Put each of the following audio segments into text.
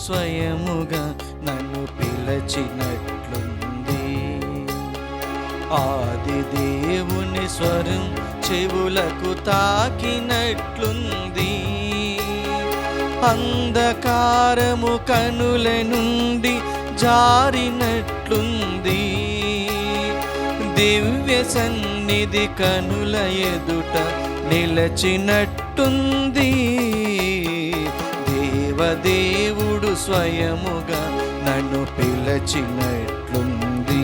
స్వయముగా నన్ను పిలచినట్లుంది. ఆది దేవుని స్వరం చెవులకు తాకినట్లుంది. అంధకారము కనుల నుండి జారినట్లుంది. దివ్య సన్నిధి కనుల ఎదుట నిలచినట్టుంది. దేవదేవుడు స్వయముగా నన్ను పిలచినట్లుంది.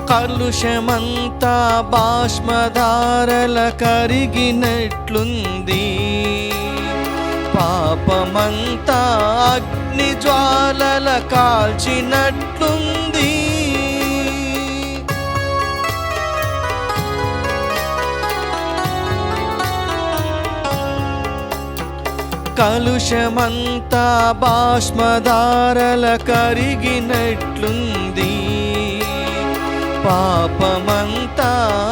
కలుషమంతా బాష్మధారల కరిగినట్లుంది. పాపమంతా అగ్ని జ్వాలల కాల్చినట్లుంది. కలుషమంతా బాష్మధారల కరిగినట్లుంది. పాపమంతా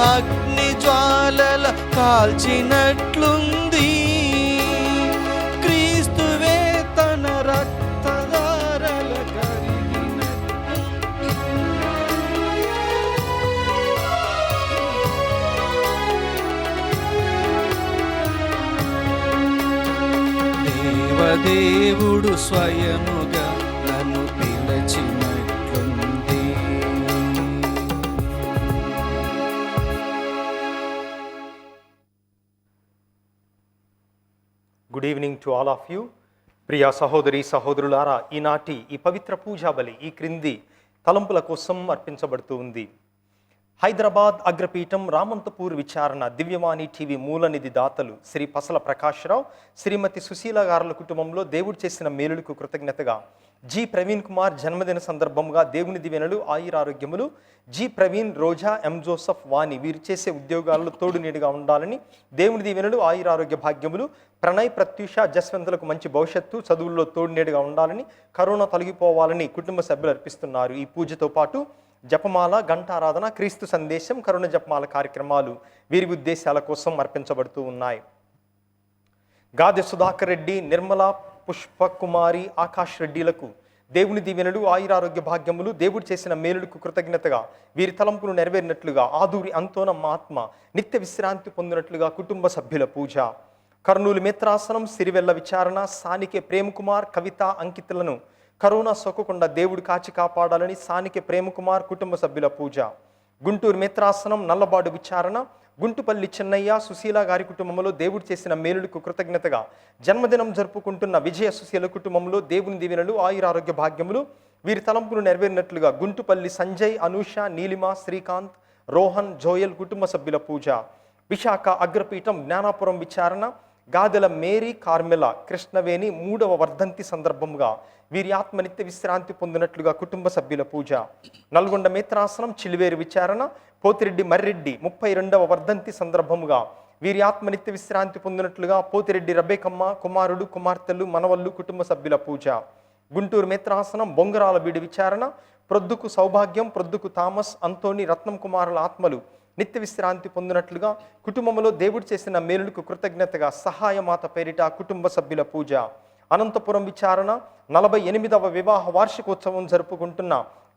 అగ్ని జ్వాలల కాల్చినట్లుంది. క్రీస్తువే తన రక్తధారల కరిగినట్లుంది. దేవదేవుడు స్వయముగా నన్ను పిలచినట్లుంది. Good evening to all of you. ప్రియా సహోదరి సహోదరులారా, ఈనాటి ఈ పవిత్ర పూజా బలి ఈ క్రింది తలంపుల కోసం అర్పించబడుతూ ఉంది. హైదరాబాద్ అగ్రపీఠం రామంతపూర్ విచారణ దివ్యవాణి టీవీ మూలనిధి దాతలు శ్రీ పసల ప్రకాశ్రావు, శ్రీమతి సుశీల గారుల కుటుంబంలో దేవుడు చేసిన మేలులకు కృతజ్ఞతగా జి ప్రవీణ్ కుమార్ జన్మదిన సందర్భంగా దేవుని దీవెనలు ఆయురారోగ్యములు, జి ప్రవీణ్, రోజా, ఎం జోసఫ్, వాణి వీరు చేసే ఉద్యోగాల్లో తోడు నీడుగా ఉండాలని, దేవుని దీవెనలు ఆయురారోగ్య భాగ్యములు, ప్రణయ్, ప్రత్యూష, జస్వంతులకు మంచి భవిష్యత్తు, చదువుల్లో తోడు నీడుగా ఉండాలని, కరోనా తొలగిపోవాలని కుటుంబ సభ్యులు అర్పిస్తున్నారు. ఈ పూజతో పాటు జపమాల, గంటారాధన, క్రీస్తు సందేశం, కరుణ జపమాల కార్యక్రమాలు వీరి ఉద్దేశాల కోసం అర్పించబడుతూ ఉన్నాయి. గాదె సుధాకర్ రెడ్డి, నిర్మల, పుష్పకుమారి, ఆకాష్ రెడ్డిలకు దేవుని దీవెనలు ఆయురారోగ్య భాగ్యములు, దేవుడు చేసిన మేలులకు కృతజ్ఞతగా వీరి తలంపులు నెరవేరినట్లుగా ఆదూరి అంతోనమ్మ ఆత్మ నిత్య విశ్రాంతి పొందినట్లుగా కుటుంబ సభ్యుల పూజ. కర్నూలు మిత్రాసనం, సిరివెల్ల విచారణ, సానికే ప్రేమకుమార్, కవిత, అంకితులను కరోనా సోకకుండా దేవుడు కాచి కాపాడాలని సానికే ప్రేమకుమార్ కుటుంబ సభ్యుల పూజ. గుంటూరు మిత్రాసనం, నల్లబాడు విచారణ, గుంటుపల్లి చిన్నయ్య, సుశీల గారి కుటుంబంలో దేవుడు చేసిన మేలులకు కృతజ్ఞతగా జన్మదినం జరుపుకుంటున్న విజయ సుశీల కుటుంబంలో దేవుని దీవెనలు ఆయురారోగ్య భాగ్యములు వీరి తలంపులు నెరవేరినట్లుగా గుంటుపల్లి సంజయ్, అనూష, నీలిమ, శ్రీకాంత్, రోహన్, జోయల్ కుటుంబ సభ్యుల పూజ. విశాఖ అగ్రపీఠం జ్ఞానాపురం విచారణ, గాదెల మేరీ, కార్మెల, కృష్ణవేణి 3వ వర్ధంతి సందర్భంగా వీరి ఆత్మ నిత్య విశ్రాంతి పొందినట్లుగా కుటుంబ సభ్యుల పూజ. నల్గొండ మిత్రాసనం, చిలివేరు విచారణ, పోతిరెడ్డి మర్రెడ్డి 32వ వర్ధంతి సందర్భముగా వీరి ఆత్మ నిత్య విశ్రాంతి పొందినట్లుగా పోతిరెడ్డి రబేకమ్మ, కుమారుడు, కుమార్తెలు, మనవళ్ళు కుటుంబ సభ్యుల పూజ. గుంటూరు మిత్రాసనం, బొంగరాల బీడి విచారణ, ప్రొద్దుకు సౌభాగ్యం, ప్రొద్దుకు థామస్, అంతోని, రత్నం కుమారుల ఆత్మలు నిత్య విశ్రాంతి పొందినట్లుగా కుటుంబంలో దేవుడు చేసిన మేలులకు కృతజ్ఞతగా సహాయమాత పేరిట కుటుంబ సభ్యుల పూజ. అనంతపురం విచారణ, 48వ వివాహ వార్షికోత్సవం జరుపుకుంటున్న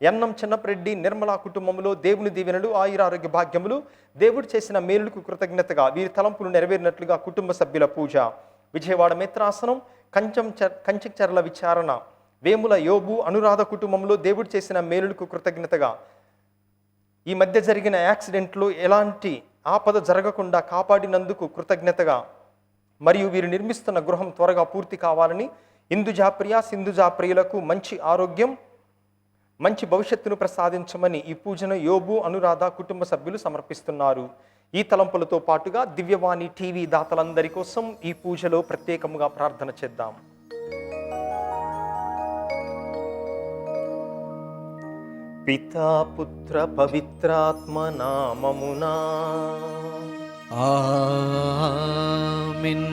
ఎన్నం చిన్నపరెడ్డి, నిర్మలా కుటుంబంలో దేవుని దీవెనలు ఆయురారోగ్య భాగ్యములు, దేవుడు చేసిన మేలులకు కృతజ్ఞతగా వీరి తలంపులు నెరవేరినట్లుగా కుటుంబ సభ్యుల పూజ. విజయవాడ మిత్రాసనం, కంచెచర్ల విచారణ, వేముల యోబు, అనురాధ కుటుంబంలో దేవుడు చేసిన మేలులకు కృతజ్ఞతగా ఈ మధ్య జరిగిన యాక్సిడెంట్లో ఎలాంటి ఆపద జరగకుండా కాపాడినందుకు కృతజ్ఞతగా మరియు వీరు నిర్మిస్తున్న గృహం త్వరగా పూర్తి కావాలని, ఇందుజాప్రియ, సింధుజాప్రియులకు మంచి ఆరోగ్యం, మంచి భవిష్యత్తును ప్రసాదించమని ఈ పూజను యోబు, అనురాధ కుటుంబ సభ్యులు సమర్పిస్తున్నారు. ఈ తలంపులతో పాటుగా దివ్యవాణి టీవీ దాతలందరి కోసం ఈ పూజలో ప్రత్యేకముగా ప్రార్థన చేద్దాం. పితా పుత్ర పవిత్రాత్మ నామమునా ఆమేన్.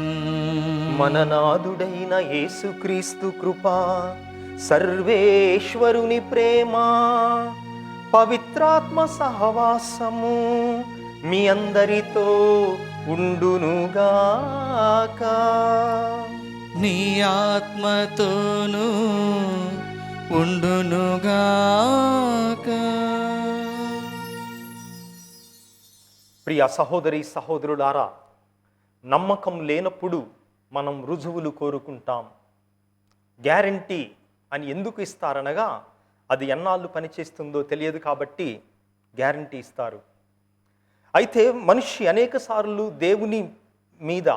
మన నాథుడైన యేసుక్రీస్తు కృప, సర్వేశ్వరుని ప్రేమ, పవిత్రాత్మ సహవాసము మీ అందరితో ఉండునుగాక. నీ ఆత్మతోనూ ఉండునుగాక. ప్రియ సహోదరి సహోదరులారా, నమ్మకం లేనప్పుడు మనం రుజువులు కోరుకుంటాం. గ్యారంటీ అని ఎందుకు ఇస్తారనగా, అది ఎన్నాళ్ళు పనిచేస్తుందో తెలియదు కాబట్టి గ్యారంటీ ఇస్తారు. అయితే మనిషి అనేక సార్లు దేవుని మీద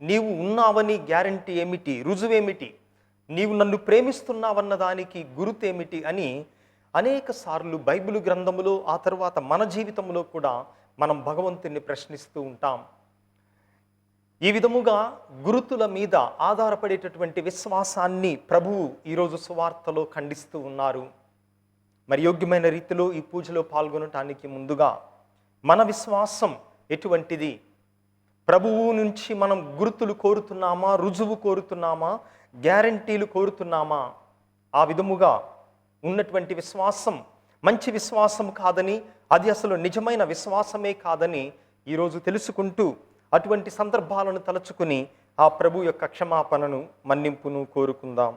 నీవు ఉన్నావని గ్యారంటీ ఏమిటి, రుజువేమిటి, నీవు నన్ను ప్రేమిస్తున్నావన్న దానికి గుర్తేమిటి అని అనేక సార్లు బైబిల్ గ్రంథములో, ఆ తర్వాత మన జీవితంలో కూడా మనం భగవంతుని ప్రశ్నిస్తూ ఉంటాం. ఈ విధముగా గురుతుల మీద ఆధారపడేటటువంటి విశ్వాసాన్ని ప్రభువు ఈరోజు సువార్తలో ఖండిస్తూ ఉన్నారు. మరి యోగ్యమైన రీతిలో ఈ పూజలో పాల్గొనటానికి ముందుగా మన విశ్వాసం ఎటువంటిది, ప్రభువు నుంచి మనం గుర్తులు కోరుతున్నామా, రుజువు కోరుతున్నామా, గ్యారంటీలు కోరుతున్నామా? ఆ విధముగా ఉన్నటువంటి విశ్వాసం మంచి విశ్వాసం కాదని, అది అసలు నిజమైన విశ్వాసమే కాదని ఈరోజు తెలుసుకుంటూ అటువంటి సందర్భాలను తలచుకుని ఆ ప్రభు యొక్క క్షమాపణను, మన్నింపును కోరుకుందాం.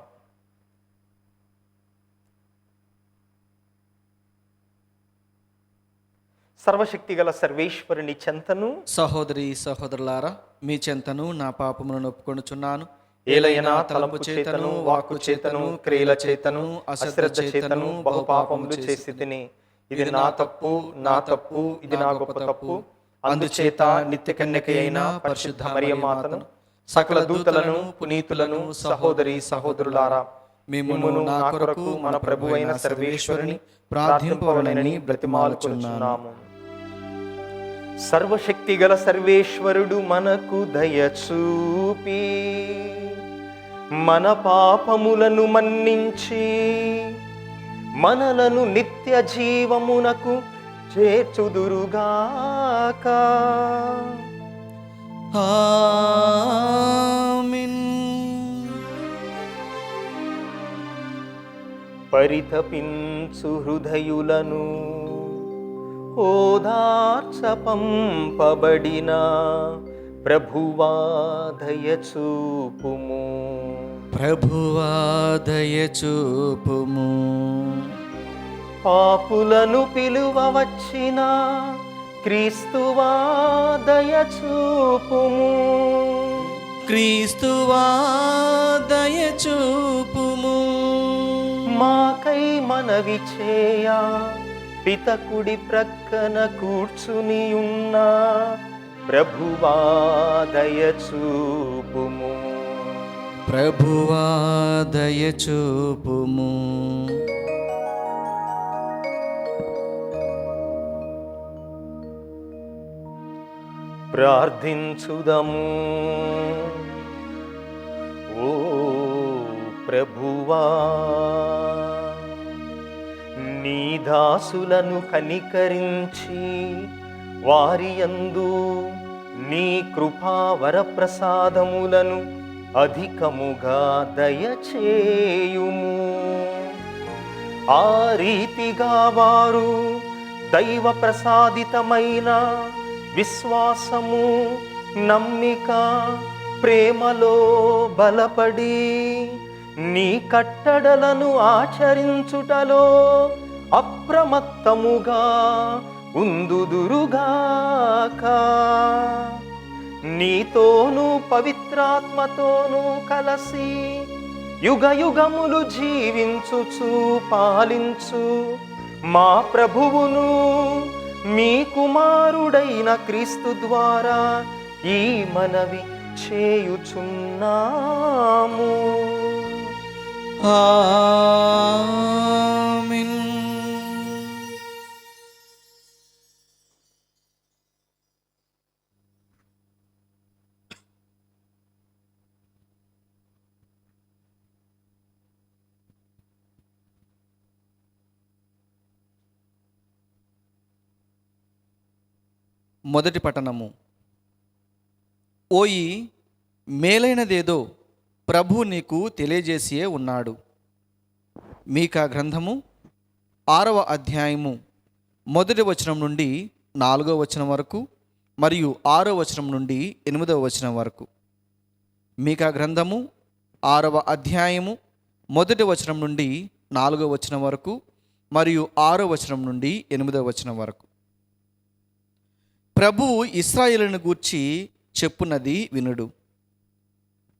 సర్వశక్తిగల సర్వేశ్వరుని చెంతను, సహోదరి సహోదరులారా, మీ చెంతను నా పాపములను ఒప్పుకొనుచున్నాను. ఏలైనా తలంపు చేతను, వాక్కు చేతను, క్రియల చేతను, అశ్రద్ధ చేతను బహుపాపములు చేసి తిని, ఇది నా తప్పు, నా తప్పు, ఇది నా గొప్ప తప్పు. అందుచేత నిత్య కన్యక అయిన పరిశుద్ధ మరియమాతను, సకల దూతలను, పునీతులను, సహోదరి సహోదరులారా, మిమ్మును నా కొరకు మన ప్రభు అయిన సర్వేశ్వరుని ప్రార్థింపవలెనని బ్రతిమాలుచున్నాము. సర్వశక్తిగల సర్వేశ్వరుడు మనకు దయచూపి మన పాపములను మన్నించి మనలను నిత్య జీవమునకు చేర్చుదురుగాక. ఆమేన్. పరితపించు హృదయులను ఓదార్చ పంపబడిన ప్రభువా దయచూపుము. ప్రభువా దయచూపుము. పాపులను పిలువ వచ్చిన క్రీస్తువా దయచూపుము. క్రీస్తువా దయచూపుము. మాకై మనవి చేయ పితకుడి ప్రక్కన కూర్చుని ఉన్న ప్రభువా దయచూపుము. ప్రభువా దయచూపుము. ప్రార్థించుదము. ఓ ప్రభువా, నీ దాసులను కనికరించి వారి యందు నీ కృపా వరప్రసాదములను అధికముగా దయచేయుము. ఆ రీతిగా వారు దైవ ప్రసాదితమైన విశ్వాసము, నమ్మిక, ప్రేమలో బలపడి నీ కట్టడలను ఆచరించుటలో అప్రమత్తముగా ఉందుదురుగాక. నీతోనూ పవిత్రాత్మతోనూ కలసి యుగయుగములు జీవించుచు పాలించు మా ప్రభువును, మీ కుమారుడైన క్రీస్తు ద్వారా ఈ మనవి చేయుచున్నాము. ఆమేన్. మొదటి పఠనము. ఓయి, మేలైనదేదో ప్రభు నీకు తెలియజేసియే ఉన్నాడు. మీకా గ్రంథము 6వ అధ్యాయము మొదటి వచనం నుండి 4వ వచనం వరకు మరియు 6వ వచనం నుండి 8వ వచనం వరకు. మీకా గ్రంథము 6వ అధ్యాయము మొదటి వచనం నుండి 4వ వచనం వరకు మరియు 6వ వచనం నుండి 8వ వచనం వరకు. ప్రభువు ఇశ్రాయేలును గూర్చి చెప్పున్నది వినుడు.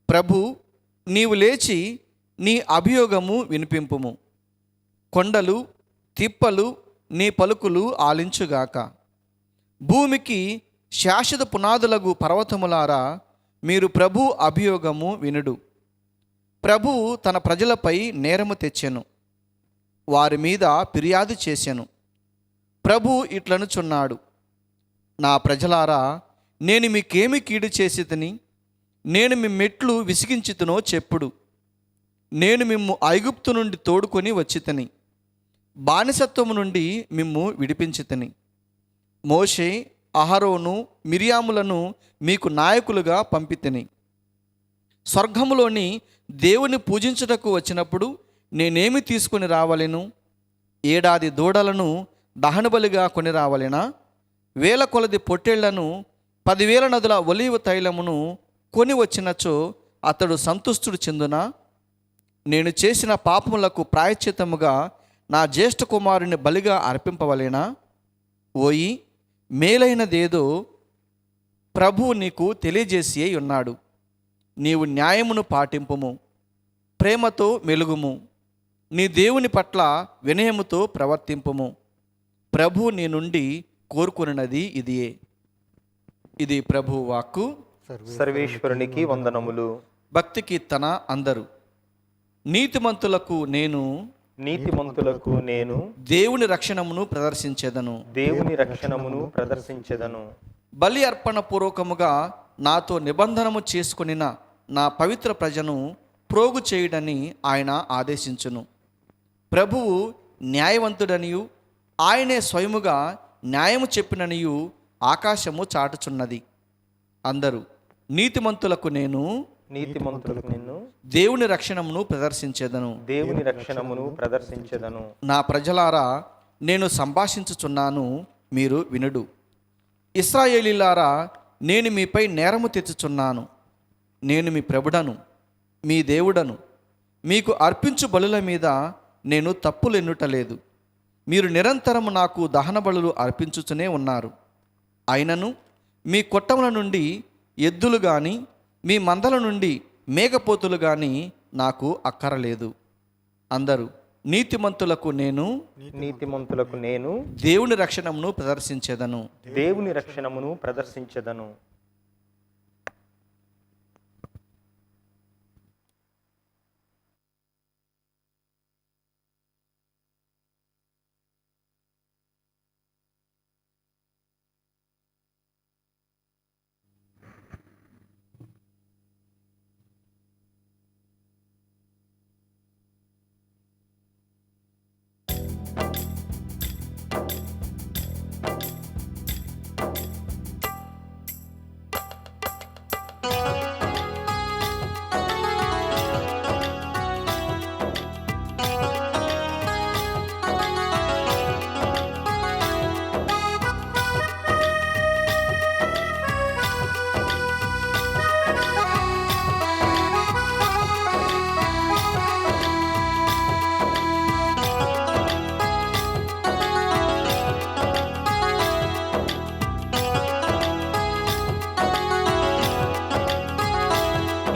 ప్రభు, నీవు లేచి నీ అభియోగము వినిపింపుము. కొండలు తిప్పలు నీ పలుకులు ఆలించుగాక. భూమికి శాశ్వత పునాదులగు పర్వతములారా, మీరు ప్రభు అభియోగము వినుడు. ప్రభువు తన ప్రజలపై నేరము తెచ్చెను, వారి మీద ఫిర్యాదు చేసెను. ప్రభు ఇట్లనుచున్నాడు, నా ప్రజలారా, నేను మీకేమి కీడు చేసితిని? నేను మీ మెట్లు విసిగించితునో చెప్పుడు. నేను మిమ్ము ఐగుప్తు నుండి తోడుకొని వచ్చితిని, బానిసత్వము నుండి మిమ్ము విడిపించితిని. మోషే, అహరోను, మిరియాములను మీకు నాయకులుగా పంపితిని. స్వర్గములోని దేవుని పూజించుటకు వచ్చినప్పుడు నేనేమి తీసుకొని రావలెను? ఏడాది దూడలను దహనబలిగా కొని రావలెనా? వేల కొలది పొట్టేళ్లను, 10,000 నదుల ఒలీవ తైలమును కొని వచ్చినచో అతడు సంతుష్టుడు చెందునా? నేను చేసిన పాపములకు ప్రాయశ్చిత్తముగా నా జ్యేష్ఠ కుమారుని బలిగా అర్పింపవలేనా? ఓయి, మేలైనదేదో ప్రభువు నీకు తెలియజేసి ఉన్నాడు. నీవు న్యాయమును పాటింపుము, ప్రేమతో మెలుగుము, నీ దేవుని పట్ల వినయముతో ప్రవర్తింపుము. ప్రభు నీ నుండి కోరుకున్నది ఇదియే. ఇది ప్రభు వాక్కు. సర్వేశ్వరునికి వందనములు. భక్తి కీర్తన అందరు. నీతిమంతులకు నేను దేవుని రక్షణమును ప్రదర్శించెదను. బలి అర్పణ పూర్వకముగా నాతో నిబంధనము చేసుకొనిన నా పవిత్ర ప్రజను ప్రోగు చేయుడని ఆయన ఆదేశించును. ప్రభువు న్యాయవంతుడనియు ఆయనే స్వయముగా న్యాయము చెప్పిననియు ఆకాశము చాటుచున్నది. అందరూ నీతిమంతులకు నేను దేవుని రక్షణమును ప్రదర్శించెదను. నా ప్రజలారా, నేను సంభాషించుచున్నాను, మీరు వినుడు. ఇశ్రాయేలీలారా, నేను మీపై నేరము తెచ్చుచున్నాను. నేను మీ ప్రభుడను, మీ దేవుడను. మీకు అర్పించు బలుల మీద నేను తప్పులెన్నుటలేదు. మీరు నిరంతరము నాకు దహన బలులు అర్పించుచునే ఉన్నారు. అయినను మీ కొట్టముల నుండి ఎద్దులు కానీ, మీ మందల నుండి మేకపోతులు కానీ నాకు అక్కరలేదు. అందరూ నీతిమంతులకు నేను దేవుని రక్షణమును ప్రదర్శించెదను.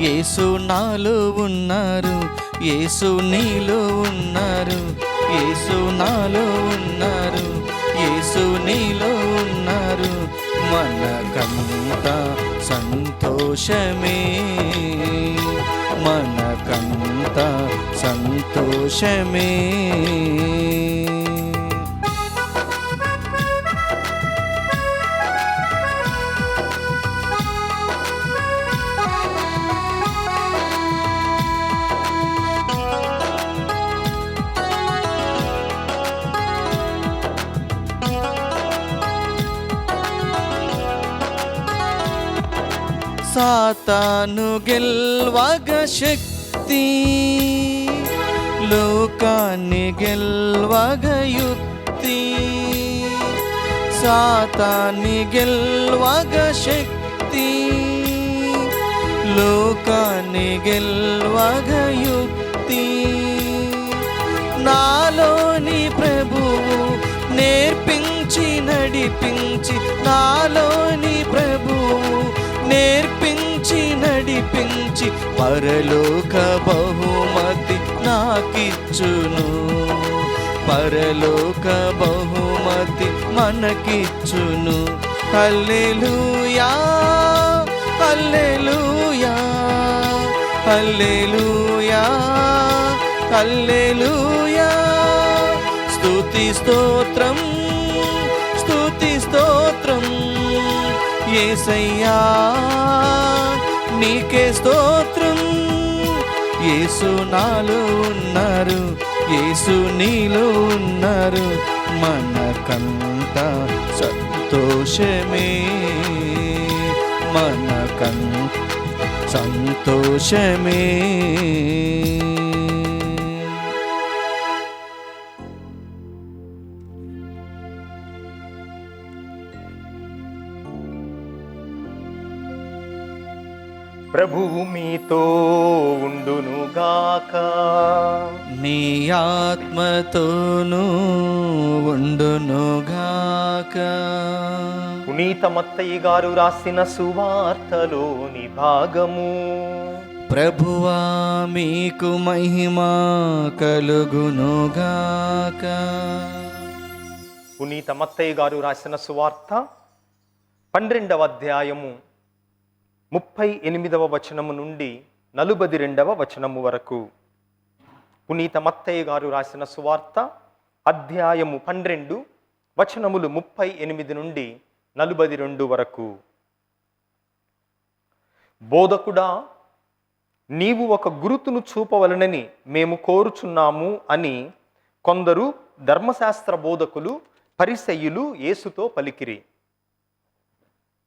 యేసు నాలో ఉన్నారు, యేసు నీలో ఉన్నారు. యేసు నాలో ఉన్నారు, యేసు నీలో ఉన్నారు. మనకంతా సంతోషమే, మనకంతా సంతోషమే. సాతాను గెల్వగ శక్తి, లోకాన్ని గెల్వగ యుక్తి. సాతాన్ని గెల్వగ శక్తి, లోకాన్ని గెల్వగ యుక్తి. నాలోని ప్రభువు నేర్పించి నడిపించి, నాలోని ప్రభువు నేర్పించి నడిపించి, పరలోక బహుమతి నాకిచ్చును, పరలోక బహుమతి మనకిచ్చును. హల్లెలూయా హల్లెలూయా హల్లెలూయా హల్లెలూయా. స్తుతి స్తోత్రం స్తుతి స్తోత్రం యేసయ్యా నీకే స్తోత్రం. యేసు నాలో ఉన్నారు, యేసు నీలో ఉన్నారు, మనకంత సంతోషమే, మనకంత సంతోషమే. ప్రభువు మీతో ఉండునుగాక, నీ ఆత్మతోనూ ఉండునుగాక. పునీత మత్తయి గారు రాసిన సువార్తలోని భాగము. ప్రభువా మీకు మహిమ కలుగునుగాక. పునీత మత్తయి గారు రాసిన సువార్త 12వ అధ్యాయము 38వ వచనము నుండి 42వ వచనము వరకు. పునీత మత్తయి గారు రాసిన సువార్త అధ్యాయము 12 వచనములు 38 నుండి 42 వరకు. బోధకుడా, నీవు ఒక గురుతును చూపవలనని మేము కోరుచున్నాము అని కొందరు ధర్మశాస్త్ర బోధకులు పరిసయ్యులు యేసుతో పలికిరి.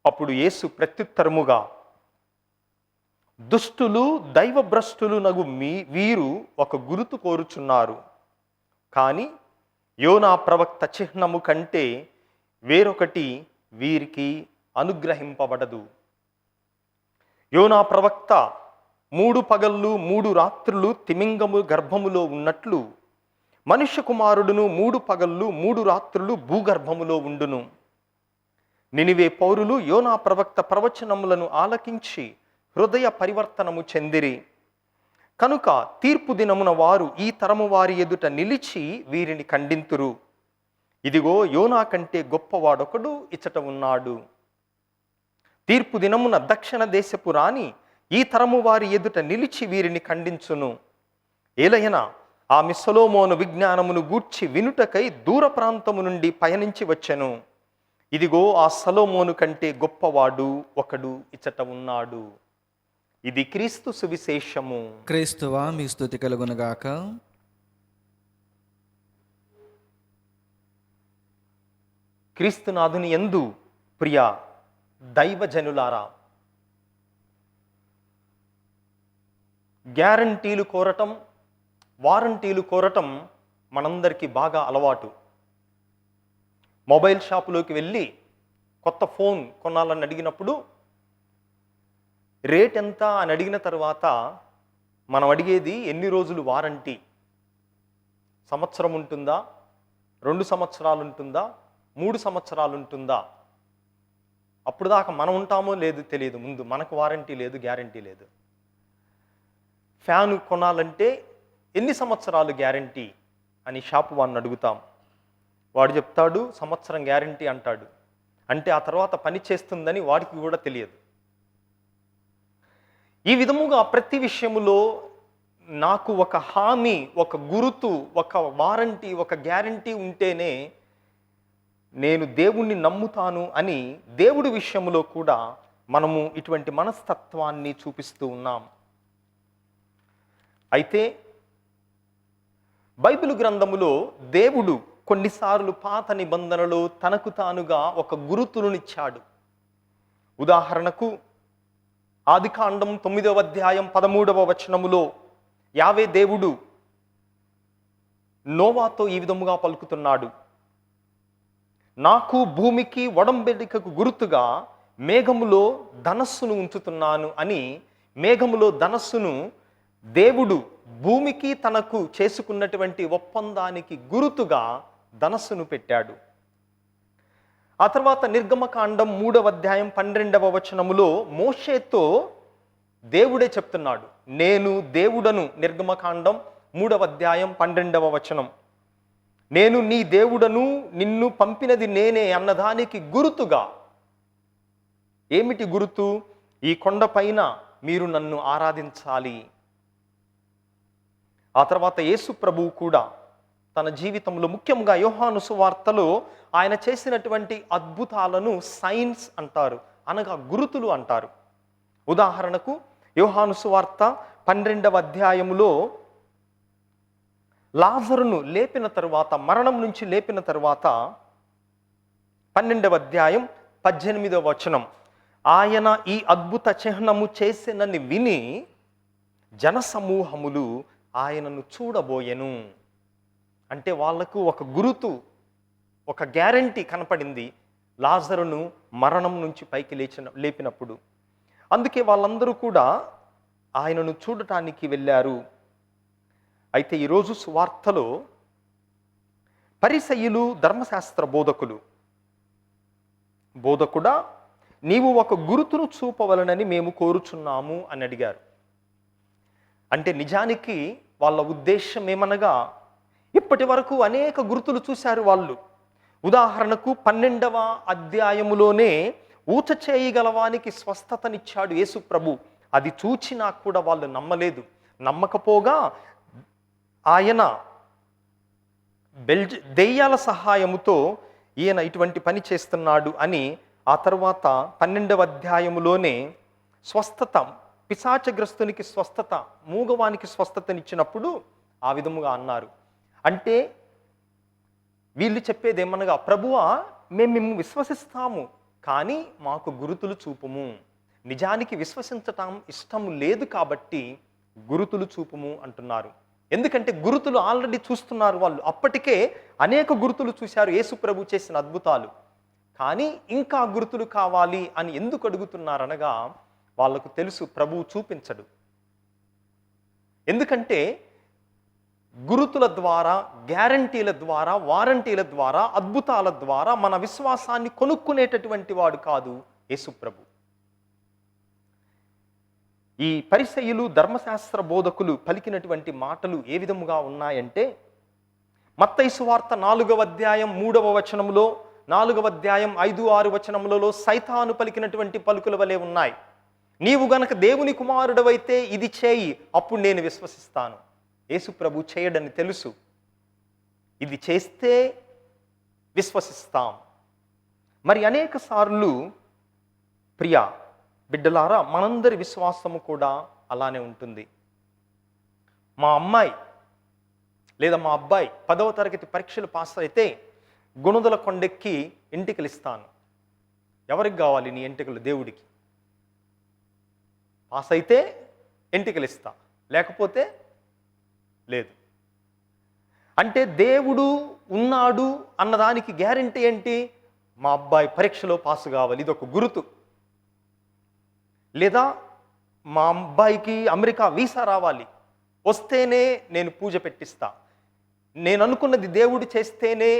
అప్పుడు యేసు ప్రత్యుత్తరముగా, దుష్టులు దైవభ్రష్టులు నగు వీరు ఒక గురుతు కోరుచున్నారు, కానీ యోనా ప్రవక్త చిహ్నము కంటే వేరొకటి వీరికి అనుగ్రహింపబడదు. యోనా ప్రవక్త 3 పగళ్ళు 3 రాత్రులు తిమింగము గర్భములో ఉన్నట్లు మనుష్య కుమారుడును 3 పగళ్ళు 3 రాత్రులు భూగర్భములో ఉండును. నినివే పౌరులు యోనా ప్రవక్త ప్రవచనములను ఆలకించి హృదయ పరివర్తనము చెందిరి. కనుక తీర్పు దినమున వారు ఈ తరము వారి ఎదుట నిలిచి వీరిని ఖండింతురు. ఇదిగో, యోనా కంటే గొప్పవాడొకడు ఇచ్చట ఉన్నాడు. తీర్పు దినమున దక్షిణ దేశపు రాణి ఈ తరము వారి ఎదుట నిలిచి వీరిని ఖండించును. ఏలయన ఆమె సొలొమోను విజ్ఞానమును గూర్చి వినుటకై దూర ప్రాంతము నుండి పయనించి వచ్చెను. ఇదిగో, ఆ సొలొమోను కంటే గొప్పవాడు ఒకడు ఇచ్చట ఉన్నాడు. ఇది క్రీస్తు సువిశేషము. క్రీస్తువా మీ స్తుతి కలుగునుగాక. క్రీస్తునాథుని యందు ప్రియ దైవజనులారా, గ్యారంటీలు కోరటం, వారంటీలు కోరటం మనందరికీ బాగా అలవాటు. మొబైల్ షాపులోకి వెళ్ళి కొత్త ఫోన్ కొనాలని అడిగినప్పుడు రేట్ ఎంత అని అడిగిన తర్వాత మనం అడిగేది ఎన్ని రోజులు వారంటీ, సంవత్సరం ఉంటుందా, 2 సంవత్సరాలు ఉంటుందా, 3 సంవత్సరాలు ఉంటుందా. అప్పుడు దాకా మనం ఉంటామో లేదు తెలియదు. ముందు మనకు వారంటీ లేదు, గ్యారంటీ లేదు. ఫ్యాను కొనాలంటే ఎన్ని సంవత్సరాలు గ్యారంటీ అని షాపు వాడిని అడుగుతాం. వాడు చెప్తాడు సంవత్సరం గ్యారంటీ అంటాడు. అంటే ఆ తర్వాత పని చేస్తుందని వాడికి కూడా తెలియదు. ఈ విధముగా ప్రతి విషయములో నాకు ఒక హామీ, ఒక గురుతు, ఒక వారంటీ, ఒక గ్యారంటీ ఉంటేనే నేను దేవుణ్ణి నమ్ముతాను అని దేవుడి విషయంలో కూడా మనము ఇటువంటి మనస్తత్వాన్ని చూపిస్తూ ఉన్నాం. అయితే బైబిల్ గ్రంథములో దేవుడు కొన్నిసార్లు పాత నిబంధనలో తనకు తానుగా ఒక గురుతునిచ్చాడు. ఉదాహరణకు ఆదికాండం 9వ అధ్యాయం 13వ వచనములో యావే దేవుడు నోవాతో ఈ విధముగా పలుకుతున్నాడు. నాకు భూమికి ఒడంబడికకు గుర్తుగా మేఘములో ధనస్సును ఉంచుతున్నాను అని మేఘములో ధనస్సును దేవుడు భూమికి తనకు చేసుకున్నటువంటి ఒప్పందానికి గుర్తుగా ధనస్సును పెట్టాడు. ఆ తర్వాత నిర్గమకాండం 3వ అధ్యాయం 12వ వచనములో మోషేతో దేవుడే చెప్తున్నాడు, నేను దేవుడను. నిర్గమకాండం 3వ అధ్యాయం 12వ వచనం, నేను నీ దేవుడను, నిన్ను పంపినది నేనే అన్నదానికి గుర్తుగా. ఏమిటి గుర్తు? ఈ కొండపైన మీరు నన్ను ఆరాధించాలి. ఆ తర్వాత యేసు ప్రభువు కూడా తన జీవితంలో ముఖ్యంగా యోహాను సువార్తలో ఆయన చేసినటువంటి అద్భుతాలను సైన్స్ అంటారు, అనగా గురుతులు అంటారు. ఉదాహరణకు యోహాను సువార్త 12వ అధ్యాయములో లాజరును లేపిన తరువాత, మరణం నుంచి లేపిన తరువాత 12వ అధ్యాయం 18వ వచనం, ఆయన ఈ అద్భుత చిహ్నము చేసినని విని జనసమూహములు ఆయనను చూడబోయెను. అంటే వాళ్లకు ఒక గురుతు, ఒక గ్యారంటీ కనపడింది లాజరును మరణం నుంచి పైకి లేపినప్పుడు. అందుకే వాళ్ళందరూ కూడా ఆయనను చూడటానికి వెళ్ళారు. అయితే ఈరోజు సువార్తలో పరిసయ్యులు, ధర్మశాస్త్ర బోధకుడా నీవు ఒక గురుతును చూపవలనని మేము కోరుచున్నాము అని అడిగారు. అంటే నిజానికి వాళ్ళ ఉద్దేశం ఏమనగా, ఇప్పటి వరకు అనేక గుర్తులు చూశారు వాళ్ళు. ఉదాహరణకు 12వ అధ్యాయములోనే ఊచ చేయగలవానికి స్వస్థతనిచ్చాడు యేసు ప్రభు. అది చూచినా కూడా వాళ్ళు నమ్మలేదు. నమ్మకపోగా ఆయన దెయ్యాల సహాయముతో ఈయన ఇటువంటి పని చేస్తున్నాడు అని ఆ తర్వాత 12వ అధ్యాయములోనే స్వస్థత, పిశాచగ్రస్తునికి స్వస్థత, మూగవానికి స్వస్థతనిచ్చినప్పుడు ఆ విధముగా అన్నారు. అంటే వీళ్ళు చెప్పేది ఏమనగా, ప్రభువా మేము విశ్వసిస్తాము, కానీ మాకు గురుతులు చూపుము. నిజానికి విశ్వసించటం ఇష్టం లేదు కాబట్టి గురుతులు చూపుము అంటున్నారు. ఎందుకంటే గురుతులు ఆల్రెడీ చూస్తున్నారు వాళ్ళు. అప్పటికే అనేక గురుతులు చూశారు యేసు ప్రభు చేసిన అద్భుతాలు. కానీ ఇంకా గురుతులు కావాలి అని ఎందుకు అడుగుతున్నారనగా, వాళ్ళకు తెలుసు ప్రభువు చూపించడు. ఎందుకంటే గురుతుల ద్వారా, గ్యారంటీల ద్వారా, వారంటీల ద్వారా, అద్భుతాల ద్వారా మన విశ్వాసాన్ని కొనుక్కునేటటువంటి వాడు కాదు యేసు ప్రభు. ఈ పరిసయ్యులు, ధర్మశాస్త్ర బోధకులు పలికినటువంటి మాటలు ఏ విధముగా ఉన్నాయంటే, మత్తయి సువార్త 4వ అధ్యాయం 3వ వచనములో, 4వ అధ్యాయం 5-6 వచనములలో సైతాను పలికినటువంటి పలుకుల వలె ఉన్నాయి. నీవు గనక దేవుని కుమారుడవైతే ఇది చేయి, అప్పుడు నేను విశ్వసిస్తాను. యేసు ప్రభు చేయడని తెలుసు, ఇది చేస్తే విశ్వసిస్తాం. మరి అనేక సార్లు ప్రియా బిడ్డలారా, మనందరి విశ్వాసము కూడా అలానే ఉంటుంది. మా అమ్మాయి లేదా మా అబ్బాయి 10వ తరగతి పరీక్షలు పాస్ అయితే గుణదల కొండెక్కి ఎంటికలు ఇస్తాను. ఎవరికి కావాలి నీ ఎంటికలు? దేవుడికి. పాస్ అయితే ఎంటికలు ఇస్తా, లేకపోతే లేదు. అంటే దేవుడు ఉన్నాడు అన్నదానికి గ్యారంటీ ఏంటి? మా అబ్బాయి పరీక్షలో పాస్ కావాలి, ఇది ఒక గురుతు. లేదా మా అబ్బాయికి అమెరికా వీసా రావాలి, వస్తేనే నేను పూజ పెట్టిస్తా, నేను అనుకున్నది దేవుడు చేస్తేనే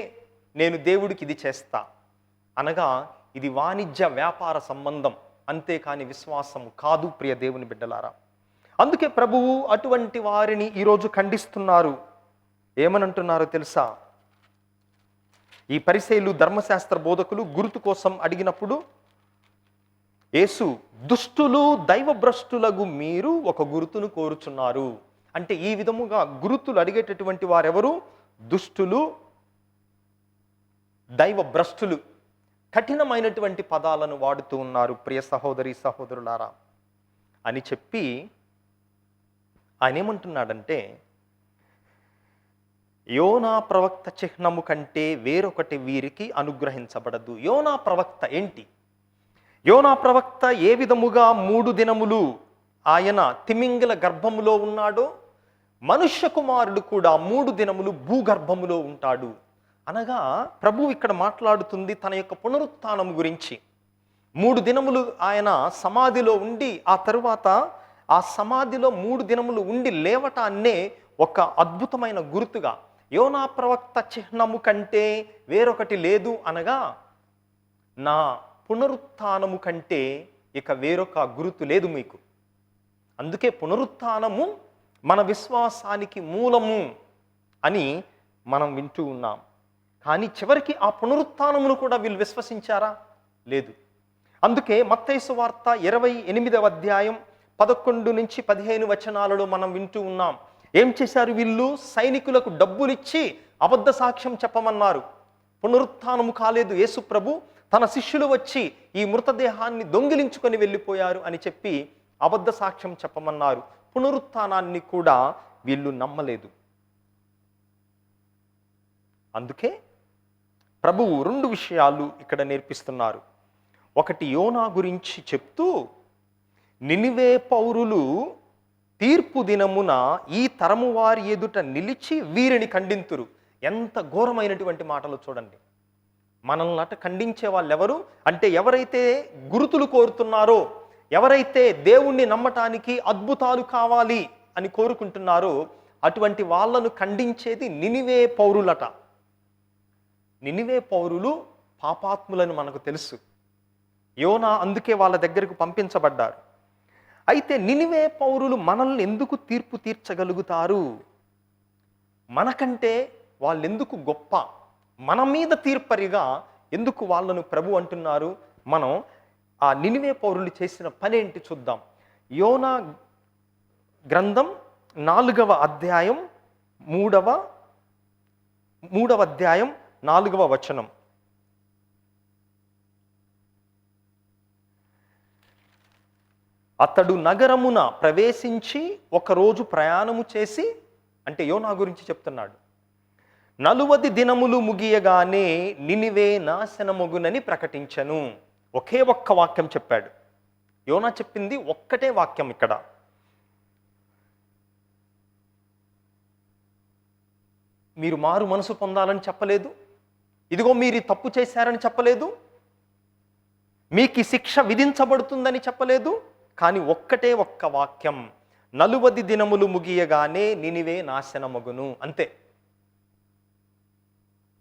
నేను దేవుడికి ఇది చేస్తా అనగా ఇది వాణిజ్య వ్యాపార సంబంధం, అంతేకాని విశ్వాసము కాదు ప్రియ దేవుని బిడ్డలారా. అందుకే ప్రభువు అటువంటి వారిని ఈరోజు ఖండిస్తున్నారు. ఏమనంటున్నారో తెలుసా? ఈ పరిసయ్యులు, ధర్మశాస్త్ర బోధకులు గుర్తు కోసం అడిగినప్పుడు యేసు, దుష్టులు దైవభ్రష్టులకు మీరు ఒక గుర్తును కోరుచున్నారు. అంటే ఈ విధముగా గుర్తులు అడిగేటటువంటి వారెవరు? దుష్టులు, దైవభ్రష్టులు. కఠినమైనటువంటి పదాలను వాడుతూ ఉన్నారు ప్రియ సహోదరి సహోదరులారా అని చెప్పి ఆయన ఏమంటున్నాడంటే, యోనా ప్రవక్త చిహ్నము కంటే వేరొకటి వీరికి అనుగ్రహించబడదు. యోనా ప్రవక్త ఏంటి? యోనా ప్రవక్త ఏ విధముగా 3 దినములు ఆయన తిమింగల గర్భములో ఉన్నాడో, మనుష్య కుమారుడు కూడా 3 దినములు భూగర్భములో ఉంటాడు. అనగా ప్రభు ఇక్కడ మాట్లాడుతుంది తన యొక్క పునరుత్థానం గురించి. 3 దినములు ఆయన సమాధిలో ఉండి, ఆ తరువాత ఆ సమాధిలో 3 దినములు ఉండి లేవటాన్నే ఒక అద్భుతమైన గుర్తుగా, యోనా ప్రవక్త చిహ్నము కంటే వేరొకటి లేదు అనగా, నా పునరుత్థానము కంటే ఇక వేరొక గుర్తు లేదు మీకు. అందుకే పునరుత్థానము మన విశ్వాసానికి మూలము అని మనం వింటూ ఉన్నాం. కానీ చివరికి ఆ పునరుత్థానమును కూడా వీళ్ళు విశ్వసించారా? లేదు. అందుకే మత్తయి సువార్త 28వ అధ్యాయం 11 నుంచి 15 వచనాలలో మనం వింటూ ఉన్నాం. ఏం చేశారు వీళ్ళు? సైనికులకు డబ్బులిచ్చి అబద్ధ సాక్ష్యం చెప్పమన్నారు. పునరుత్థానము కాలేదు యేసు ప్రభు, తన శిష్యులు వచ్చి ఈ మృతదేహాన్ని దొంగిలించుకొని వెళ్ళిపోయారు అని చెప్పి అబద్ధ సాక్ష్యం చెప్పమన్నారు. పునరుత్థానాన్ని కూడా వీళ్ళు నమ్మలేదు. అందుకే ప్రభువు 2 విషయాలు ఇక్కడ నేర్పిస్తున్నారు. ఒకటి, యోనా గురించి చెప్తూ, నినివే పౌరులు తీర్పు దినమున ఈ తరము వారి ఎదుట నిలిచి వీరిని ఖండింతురు. ఎంత ఘోరమైనటువంటి మాటలు చూడండి. మనల్ని అట ఖండించే వాళ్ళు ఎవరు అంటే, ఎవరైతే గురుతులు కోరుతున్నారో, ఎవరైతే దేవుణ్ణి నమ్మటానికి అద్భుతాలు కావాలి అని కోరుకుంటున్నారో, అటువంటి వాళ్ళను ఖండించేది నినివే పౌరులట. నినివే పౌరులు పాపాత్ములని మనకు తెలుసు. యోనా అందుకే వాళ్ళ దగ్గరకు పంపించబడ్డారు. అయితే నినివే పౌరులు మనల్ని ఎందుకు తీర్పు తీర్చగలుగుతారు? మనకంటే వాళ్ళెందుకు గొప్ప? మన మీద తీర్పరిగా ఎందుకు వాళ్ళను ప్రభు అంటున్నారు? మనం ఆ నినివే పౌరులు చేసిన పని ఏంటి చూద్దాం. యోనా గ్రంథం 4వ అధ్యాయం 3వ అధ్యాయం 4వ వచనం. అతడు నగరమున ప్రవేశించి ఒకరోజు ప్రయాణము చేసి, అంటే యోనా గురించి చెప్తున్నాడు, 40 దినములు ముగియగానే నినివే నాశనమగునని ప్రకటించెను. ఒకే ఒక్క వాక్యం చెప్పాడు. యోనా చెప్పింది ఒక్కటే వాక్యం. ఇక్కడ మీరు మారు మనసు పొందాలని చెప్పలేదు, ఇదిగో మీరు తప్పు చేశారని చెప్పలేదు, మీకు శిక్ష విధించబడుతుందని చెప్పలేదు. కానీ ఒక్కటే ఒక్క వాక్యం, 40 దినములు ముగియగానే నినివే నాశనమగును, అంతే.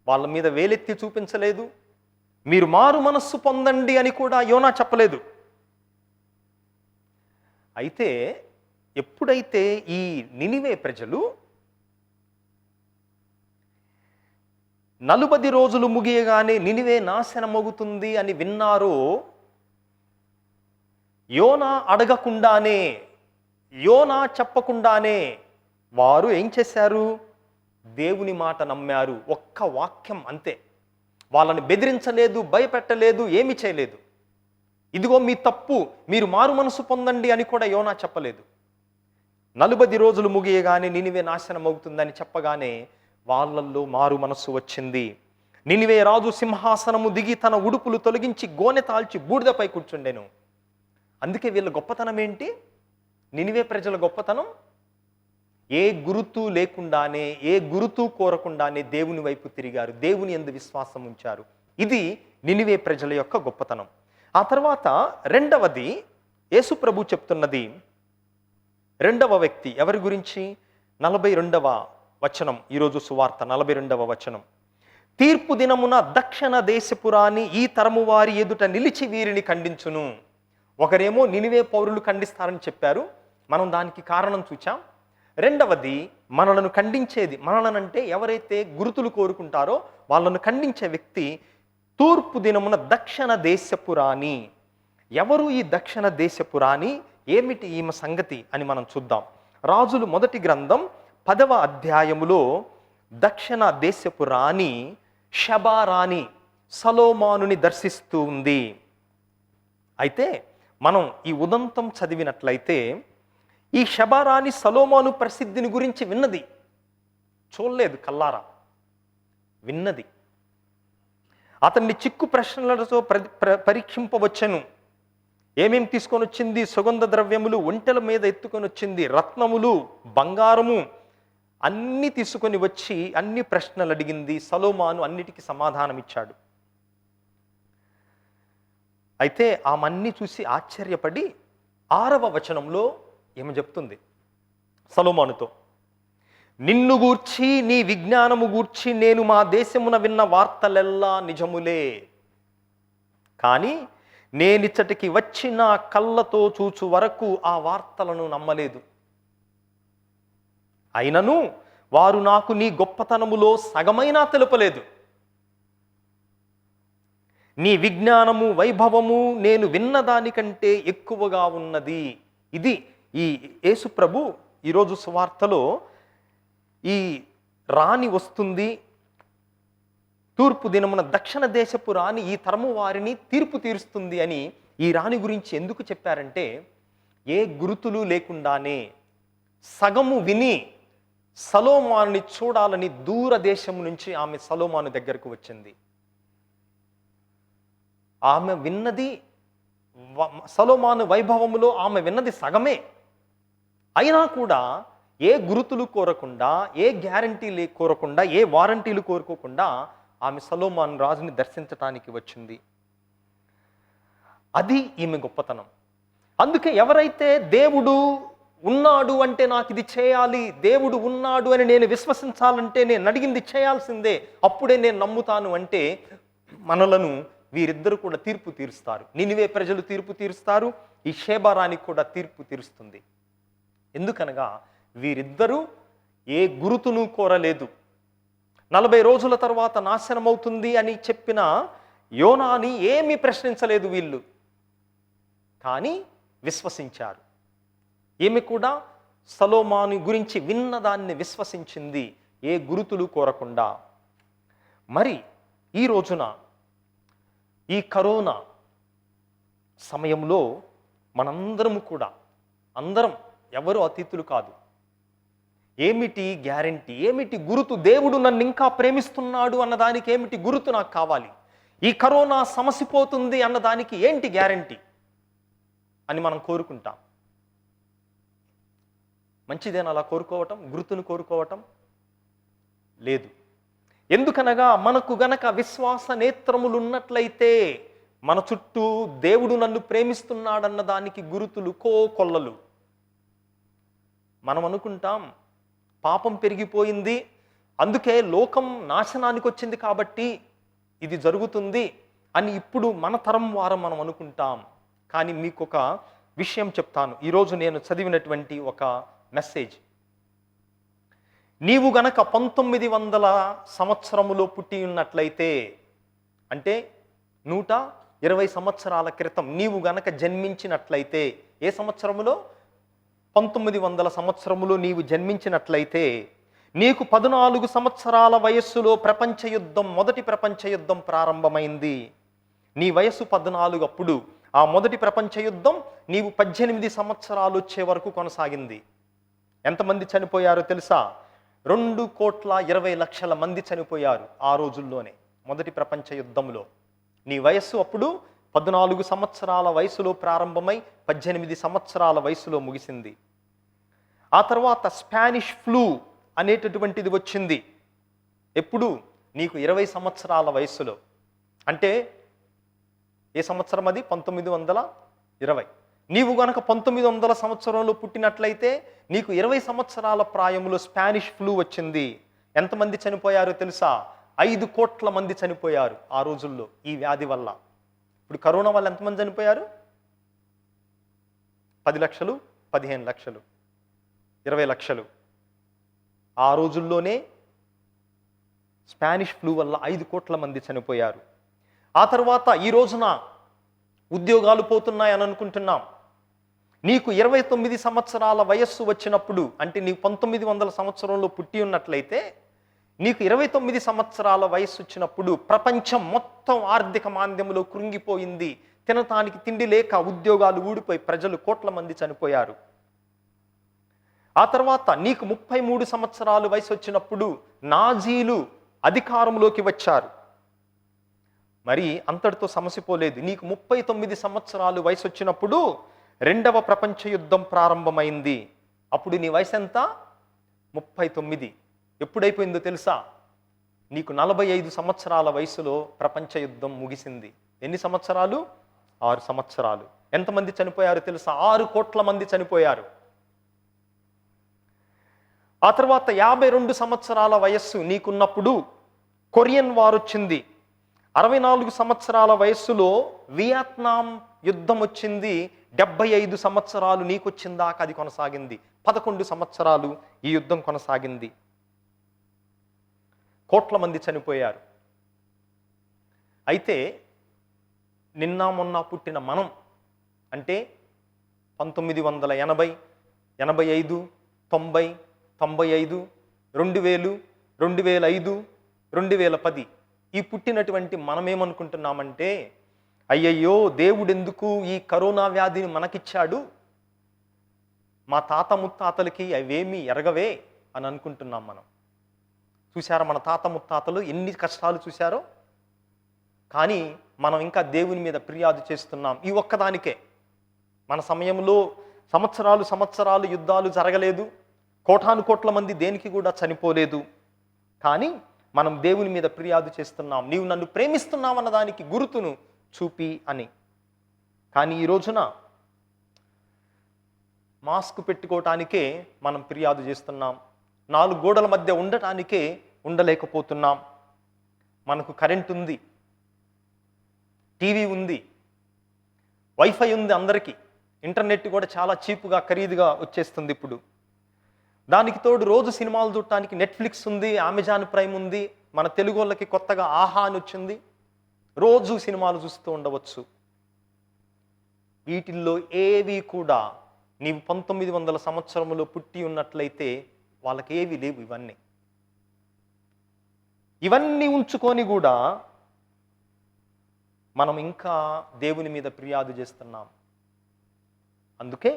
వాళ్ళ మీద వేలెత్తి చూపించలేదు, మీరు మారు మనస్సు పొందండి అని కూడా యోనా చెప్పలేదు. అయితే ఎప్పుడైతే ఈ నినివే ప్రజలు 40 రోజులు ముగియగానే నినివే నాశనమవుతుంది అని విన్నారో, యోనా అడగకుండానే, యోనా చెప్పకుండానే వారు ఏం చేశారు? దేవుని మాట నమ్మారు. ఒక్క వాక్యం, అంతే. వాళ్ళని బెదిరించలేదు, భయపెట్టలేదు, ఏమీ చేయలేదు. ఇదిగో మీ తప్పు, మీరు మారు మనసు పొందండి అని కూడా యోనా చెప్పలేదు. 40 రోజులు ముగియగానే నినివే నాశనం అవుతుందని చెప్పగానే వాళ్ళల్లో మారు మనస్సు వచ్చింది. నినివే రాజు సింహాసనము దిగి తన ఉడుపులు తొలగించి గోనె తాల్చి బూడిదపై కూర్చుండెను. అందుకే వీళ్ళ గొప్పతనం ఏంటి? నినివే ప్రజల గొప్పతనం, ఏ గురుతు లేకుండానే, ఏ గురుతు కోరకుండానే దేవుని వైపు తిరిగారు, దేవుని యందు విశ్వాసం ఉంచారు. ఇది నినివే ప్రజల యొక్క గొప్పతనం. ఆ తర్వాత రెండవది, యేసు ప్రభు చెప్తున్నది, రెండవ వ్యక్తి ఎవరి గురించి? 42వ వచనం, ఈరోజు సువార్త 42వ వచనం. తీర్పు దినమున దక్షిణ దేశపురాని ఈ తరము వారి ఎదుట నిలిచి వీరిని ఖండించును. ఒకరేమో నినివే పౌరులు ఖండిస్తారని చెప్పారు, మనం దానికి కారణం చూచాం. రెండవది, మనలను ఖండించేది, మనలనంటే ఎవరైతే గురుతులు కోరుకుంటారో వాళ్ళను ఖండించే వ్యక్తి తూర్పు దినమున దక్షిణ దేశపురాణి. ఎవరు ఈ దక్షిణ దేశపురాణి? ఏమిటి ఈమె సంగతి అని మనం చూద్దాం. రాజులు మొదటి గ్రంథం 10వ అధ్యాయములో దక్షిణ దేశపు రాణి షబా రాణి సలోమానుని దర్శిస్తూ ఉంది. అయితే మనం ఈ ఉదంతం చదివినట్లయితే ఈ షబా రాణి సలోమాను ప్రసిద్ధిని గురించి విన్నది, చూడలేదు, కల్లారా విన్నది. అతన్ని చిక్కు ప్రశ్నలతో పరీక్షింపవచ్చెను. ఏమేం తీసుకొని వచ్చింది? సుగంధ ద్రవ్యములు, ఒంటెల మీద ఎత్తుకొని వచ్చింది, రత్నములు, బంగారము అన్నీ తీసుకొని వచ్చి అన్ని ప్రశ్నలు అడిగింది. సొలొమోను అన్నిటికీ సమాధానం ఇచ్చాడు. అయితే ఆమెన్ని చూసి ఆశ్చర్యపడి 6వ వచనంలో ఏమి చెప్తుంది సొలొమోనుతో? నిన్ను గూర్చి నీ విజ్ఞానము గూర్చి నేను మా దేశమున విన్న వార్తలెల్లా నిజములే, కానీ నేనిచ్చటికి వచ్చి నా కళ్ళతో చూచు వరకు ఆ వార్తలను నమ్మలేదు. అయినను వారు నాకు నీ గొప్పతనములో సగమైనా తెలుపలేదు. నీ విజ్ఞానము వైభవము నేను విన్నదానికంటే ఎక్కువగా ఉన్నది. ఇది ఈ యేసు ప్రభు ఈరోజు సువార్తలో ఈ రాణి వస్తుంది, తూర్పు దినమున దక్షిణ దేశపు రాణి ఈ తరము వారిని తీర్పు తీరుస్తుంది అని ఈ రాణి గురించి ఎందుకు చెప్పారంటే, ఏ గురుతులు లేకుండానే సగము విని సొలొమోనుని చూడాలని దూరదేశం నుంచి ఆమె సొలొమోను దగ్గరకు వచ్చింది. ఆమె విన్నది సొలొమోను వైభవములో ఆమె విన్నది సగమే. అయినా కూడా ఏ గురుతులు కోరకుండా, ఏ గ్యారంటీ కోరకుండా, ఏ వారంటీలు కోరుకోకుండా ఆమె సొలొమోను రాజుని దర్శించటానికి వచ్చింది. అది ఈమె గొప్పతనం. అందుకే ఎవరైతే దేవుడు ఉన్నాడు అంటే నాకు ఇది చేయాలి, దేవుడు ఉన్నాడు అని నేను విశ్వసించాలంటే నేను అడిగింది చేయాల్సిందే, అప్పుడే నేను నమ్ముతాను అంటే మనలను వీరిద్దరు కూడా తీర్పు తీరుస్తారు. నినివే ప్రజలు తీర్పు తీరుస్తారు, ఈ షేబారానికి కూడా తీర్పు తీరుస్తుంది. ఎందుకనగా వీరిద్దరూ ఏ గురుతును కోరలేదు. 40 రోజుల తర్వాత నాశనమవుతుంది అని చెప్పిన యోనాని ఏమీ ప్రశ్నించలేదు వీళ్ళు, కానీ విశ్వసించారు. ఈమె కూడా సొలొమోను గురించి విన్నదాన్ని విశ్వసించింది, ఏ గురుతులు కోరకుండా. మరి ఈ రోజున ఈ కరోనా సమయంలో మనందరము కూడా, అందరం ఎవరు అతిథులు కాదు, ఏమిటి గ్యారంటీ, ఏమిటి గురుతు? దేవుడు నన్ను ఇంకా ప్రేమిస్తున్నాడు అన్నదానికి ఏమిటి గురుతు నాకు కావాలి? ఈ కరోనా సమసిపోతుంది అన్నదానికి ఏంటి గ్యారంటీ అని మనం కోరుకుంటాం. మంచిదేనా అలా కోరుకోవటం, గుర్తును కోరుకోవటం? లేదు. ఎందుకనగా మనకు గనక విశ్వాస నేత్రములు ఉన్నట్లయితే మన చుట్టూ దేవుడు నన్ను ప్రేమిస్తున్నాడన్న దానికి గురుతులు కోకొల్లలు. మనం అనుకుంటాం పాపం పెరిగిపోయింది, అందుకే లోకం నాశనానికి వచ్చింది కాబట్టి ఇది జరుగుతుంది అని ఇప్పుడు మన తరం వారం మనం అనుకుంటాం. కానీ మీకు ఒక విషయం చెప్తాను. ఈరోజు నేను చదివినటువంటి ఒక మెసేజ్, నీవు గనక 1900 సంవత్సరములో పుట్టి ఉన్నట్లయితే, అంటే 120 సంవత్సరాల క్రితం నీవు గనక జన్మించినట్లయితే, ఏ సంవత్సరములో? 1900 సంవత్సరములో నీవు జన్మించినట్లయితే, నీకు 14 సంవత్సరాల వయస్సులో ప్రపంచ యుద్ధం, మొదటి ప్రపంచ యుద్ధం ప్రారంభమైంది. నీ వయస్సు 14 అప్పుడు. ఆ మొదటి ప్రపంచ యుద్ధం నీవు 18 సంవత్సరాలు వచ్చే వరకు కొనసాగింది. ఎంతమంది చనిపోయారో తెలుసా? 2,20,00,000 మంది చనిపోయారు ఆ రోజుల్లోనే మొదటి ప్రపంచ యుద్ధంలో. నీ వయస్సు అప్పుడు 14 సంవత్సరాల వయసులో ప్రారంభమై 18 సంవత్సరాల వయసులో ముగిసింది. ఆ తర్వాత స్పానిష్ ఫ్లూ అనేటటువంటిది వచ్చింది. ఎప్పుడు? నీకు 20 సంవత్సరాల వయసులో. అంటే ఏ సంవత్సరం అది? 1920. నీవు గనక 1900 సంవత్సరంలో పుట్టినట్లయితే నీకు 20 సంవత్సరాల ప్రాయంలో స్పానిష్ ఫ్లూ వచ్చింది. ఎంతమంది చనిపోయారో తెలుసా? 5 కోట్ల మంది చనిపోయారు ఆ రోజుల్లో ఈ వ్యాధి వల్ల. ఇప్పుడు కరోనా వల్ల ఎంతమంది చనిపోయారు? 10 లక్షలు, 15 లక్షలు, 20 లక్షలు. ఆ రోజుల్లోనే స్పానిష్ ఫ్లూ వల్ల 5 కోట్ల మంది చనిపోయారు. ఆ తర్వాత ఈ రోజున ఉద్యోగాలు పోతున్నాయని అనుకుంటున్నాం. నీకు 29 సంవత్సరాల వయస్సు వచ్చినప్పుడు, అంటే నీకు 1900 సంవత్సరంలో పుట్టి ఉన్నట్లయితే, నీకు 29 సంవత్సరాల వయస్సు వచ్చినప్పుడు ప్రపంచం మొత్తం ఆర్థిక మాంద్యంలో కృంగిపోయింది. తినటానికి తిండి లేక ఉద్యోగాలు ఊడిపోయి ప్రజలు కోట్ల మంది చనిపోయారు. ఆ తర్వాత నీకు 33 సంవత్సరాలు వయసు వచ్చినప్పుడు నాజీలు అధికారంలోకి వచ్చారు. మరి అంతటితో సమస్య పోలేదు. నీకు 39 సంవత్సరాలు వయసు వచ్చినప్పుడు రెండవ ప్రపంచ యుద్ధం ప్రారంభమైంది. అప్పుడు నీ వయసు ఎంత? 39. ఎప్పుడైపోయిందో తెలుసా? నీకు 45 సంవత్సరాల వయసులో ప్రపంచ యుద్ధం ముగిసింది. ఎన్ని సంవత్సరాలు? 6 సంవత్సరాలు. ఎంతమంది చనిపోయారు తెలుసా? 6 కోట్ల మంది చనిపోయారు. ఆ తర్వాత 52 సంవత్సరాల వయస్సు నీకున్నప్పుడు కొరియన్ వార్ వచ్చింది. 64 సంవత్సరాల వయస్సులో వియత్నాం యుద్ధం వచ్చింది. 75 సంవత్సరాలు నీకొచ్చిందాక అది కొనసాగింది. 11 సంవత్సరాలు ఈ యుద్ధం కొనసాగింది. కోట్ల మంది చనిపోయారు. అయితే నిన్న మొన్న పుట్టిన మనం, అంటే 1980, 85, 90, 95, 2000, 2005, 2010 ఈ పుట్టినటువంటి మనమేమనుకుంటున్నామంటే, అయ్యయ్యో దేవుడెందుకు ఈ కరోనా వ్యాధిని మనకిచ్చాడు, మా తాత ముత్తాతలకి అవేమీ ఎరగవే అని అనుకుంటున్నాం మనం. చూశారా మన తాత ముత్తాతలు ఎన్ని కష్టాలు చూశారో? కానీ మనం ఇంకా దేవుని మీద ఫిర్యాదు చేస్తున్నాం ఈ ఒక్కదానికే. మన సమయంలో సంవత్సరాలు యుద్ధాలు జరగలేదు, కోటాను కోట్ల మంది దేనికి కూడా చనిపోలేదు. కానీ మనం దేవుని మీద ఫిర్యాదు చేస్తున్నాం, నీవు నన్ను ప్రేమిస్తున్నావు అన్నదానికి గుర్తును చూపి అని. కానీ ఈ రోజున మాస్క్ పెట్టుకోవటానికే మనం ఫిర్యాదు చేస్తున్నాం, 4 గోడల మధ్య ఉండటానికే ఉండలేకపోతున్నాం. మనకు కరెంట్ ఉంది, టీవీ ఉంది, వైఫై ఉంది, అందరికీ ఇంటర్నెట్ కూడా చాలా చీప్గా ఖరీదుగా వచ్చేస్తుంది ఇప్పుడు. దానికి తోడు రోజు సినిమాలు చూడటానికి నెట్ఫ్లిక్స్ ఉంది, అమెజాన్ ప్రైమ్ ఉంది, మన తెలుగు వాళ్ళకి కొత్తగా ఆహా అని వచ్చింది, రోజు సినిమాలు చూస్తూ ఉండవచ్చు. వీటిల్లో ఏవి కూడా నీవు 1900 సంవత్సరంలో పుట్టి ఉన్నట్లయితే వాళ్ళకి ఏవి లేవు. ఇవన్నీ ఉంచుకొని కూడా మనం ఇంకా దేవుని మీద ఫిర్యాదు చేస్తున్నాం. అందుకే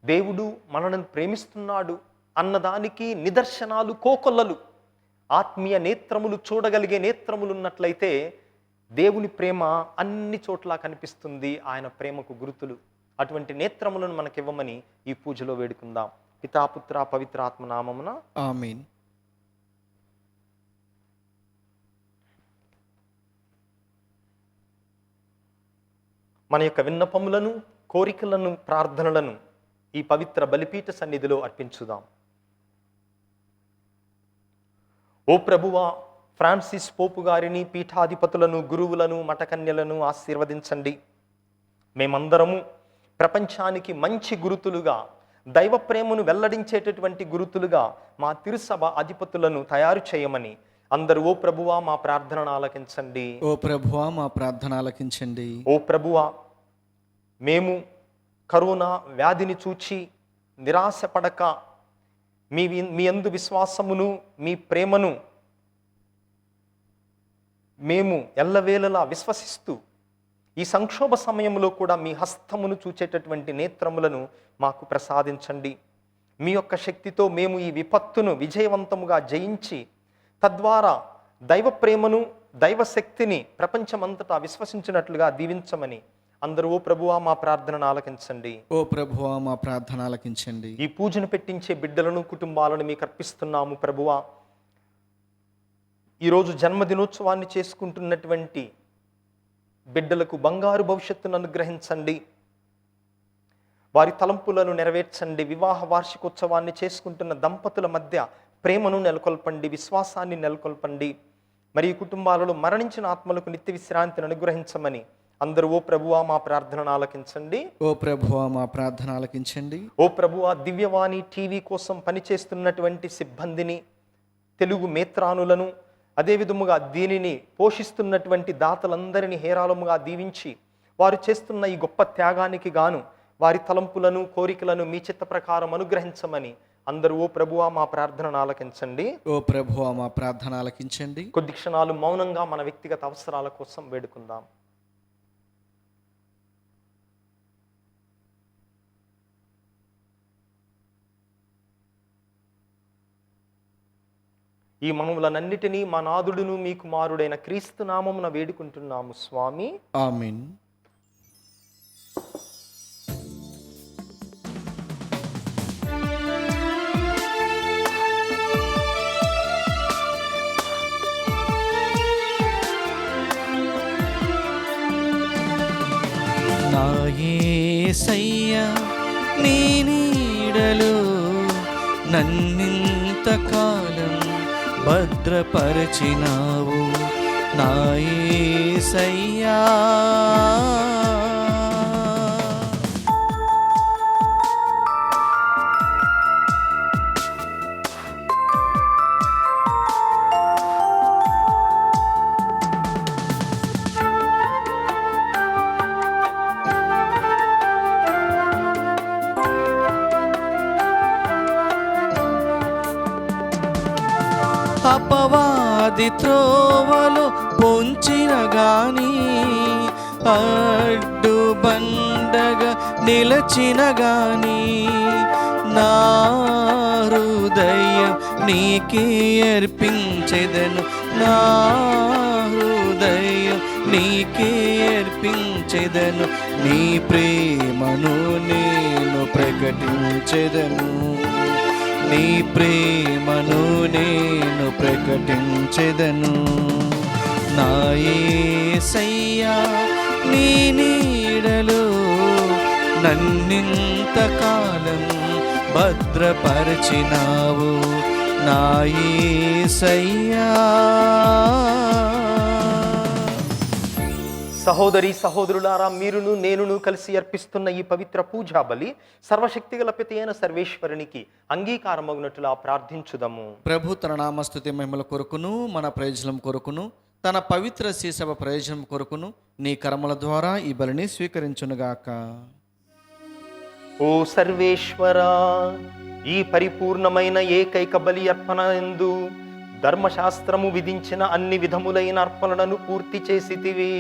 దేవుడు మనల్ని ప్రేమిస్తున్నాడు అన్నదానికి నిదర్శనాలు కోకొల్లలు. ఆత్మీయ నేత్రములు చూడగలిగే నేత్రములు ఉన్నట్లయితే దేవుని ప్రేమ అన్ని చోట్ల కనిపిస్తుంది, ఆయన ప్రేమకు గుర్తులు. అటువంటి నేత్రములను మనకివ్వమని ఈ పూజలో వేడుకుందాం. పితాపుత్ర పవిత్ర ఆత్మ నామమున ఆమేన్. మన యొక్క విన్నపములను, కోరికలను, ప్రార్థనలను ఈ పవిత్ర బలిపీఠ సన్నిధిలో అర్పించుదాం. ఓ ప్రభువా, ఫ్రాన్సిస్ పోపు గారిని, పీఠాధిపతులను, గురువులను, మఠకన్యలను ఆశీర్వదించండి. మేమందరము ప్రపంచానికి మంచి గురుతులుగా, దైవ ప్రేమను వెల్లడించేటటువంటి గురుతులుగా మా తిరుసభ అధిపతులను తయారు చేయమని అందరూ ఓ ప్రభువా మా ప్రార్థనను ఆలకించండి. ఓ ప్రభువా మా ప్రార్థన ఆలకించండి. ఓ ప్రభువా, మేము కరోనా వ్యాధిని చూచి నిరాశపడక మీ యందు విశ్వాసమును, మీ ప్రేమను మేము ఎల్లవేళలా విశ్వసిస్తూ ఈ సంక్షోభ సమయంలో కూడా మీ హస్తమును చూచేటటువంటి నేత్రములను మాకు ప్రసాదించండి. మీ యొక్క శక్తితో మేము ఈ విపత్తును విజయవంతముగా జయించి తద్వారా దైవ ప్రేమను, దైవ శక్తిని ప్రపంచమంతటా విశ్వసించినట్లుగా దీవించమని అందరూ ఓ ప్రభువా మా ప్రార్థనను ఆలకించండి. ఓ ప్రభువా మా ప్రార్థన ఆలకించండి. ఈ పూజను పెట్టించే బిడ్డలను, కుటుంబాలను మీకు అర్పిస్తున్నాము ప్రభువా. ఈరోజు జన్మదినోత్సవాన్ని చేసుకుంటున్నటువంటి బిడ్డలకు బంగారు భవిష్యత్తును అనుగ్రహించండి, వారి తలంపులను నెరవేర్చండి. వివాహ వార్షికోత్సవాన్ని చేసుకుంటున్న దంపతుల మధ్య ప్రేమను నెలకొల్పండి, విశ్వాసాన్ని నెలకొల్పండి. మరియు కుటుంబాలలో మరణించిన ఆత్మలకు నిత్య విశ్రాంతిని అనుగ్రహించమని అందరూ ఓ ప్రభువా మా ప్రార్థనను ఆలకించండి. ఓ ప్రభువా మా ప్రార్థన ఆలకించండి. ఓ ప్రభువా, దివ్యవాణి టీవీ కోసం పనిచేస్తున్నటువంటి సిబ్బందిని, తెలుగు మేత్రానులను, అదేవిధముగా దీనిని పోషిస్తున్నటువంటి దాతలందరినీ హేరాళముగా దీవించి వారు చేస్తున్న ఈ గొప్ప త్యాగానికి గాను వారి తలంపులను, కోరికలను మీ చిత్త ప్రకారం అనుగ్రహించమని అందరూ ఓ ప్రభువా మా ప్రార్థనను ఆలకించండి. ఓ ప్రభువా మా ప్రార్థన ఆలకించండి. కొద్ది క్షణాలు మౌనంగా మన వ్యక్తిగత అవసరాల కోసం వేడుకుందాం. ఈ మనవులనన్నిటినీ మా నాథుడును మీ కుమారుడైన క్రీస్తు నామమున వేడుకుంటున్నాము స్వామి. ఆమేన్. నా యేసయ్యా నీ నీడలో నన్నింతకాలం భద్రపరచినావు నా యేసయ్యా. అపవాది త్రోవలో పొంచిన గాని అడ్డు బండగా నిలచిన గాని నా హృదయం నీకే అర్పించెదను నా హృదయం నీకే అర్పించెదను నీ ప్రేమను నేను ప్రకటించెదను నీ ప్రేమను నేను ప్రకటించెదను నా యేసయ్యా నీ నీడలో నన్నింతకాలం భద్రపరచినావు నా యేసయ్యా. సహోదరి సహోదరులారా, మీరును నేనును కలిసి అర్పిస్తున్న ఈ పవిత్ర పూజా బలి సర్వశక్తిగల పిత అయిన సర్వేశ్వరునికి అంగీకారమగునట్లుగా ప్రార్థించుదము. ప్రభు తన నామస్తుతి మహిమల కొరకును మన ప్రయోజనం కొరకును తన పవిత్ర శ్రీసభ ప్రయోజనం కొరకును నీ కర్మల ద్వారా ఈ బలిని స్వీకరించునుగాక. ఓ సర్వేశ్వరా, ఈ పరిపూర్ణమైన ఏకైక బలి అర్పణ యందు ధర్మశాస్త్రము విధించిన అన్ని విధములైన అర్పణలను పూర్తి చేసితివి.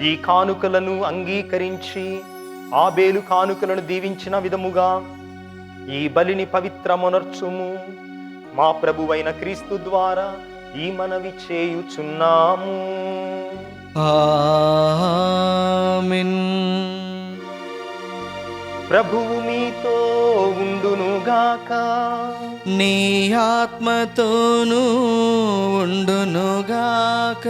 ఈ కానుకలను అంగీకరించి ఆబేలు కానుకలను దీవించిన విధముగా ఈ బలిని పవిత్రమొనర్చుము. మా ప్రభువైన క్రీస్తు ద్వారా ఈ మనవి చేయుచున్నాము. ఆమేన్. ప్రభువు మీతో ఉండునుగాక. నీ ఆత్మతోనూ ఉండునుగాక.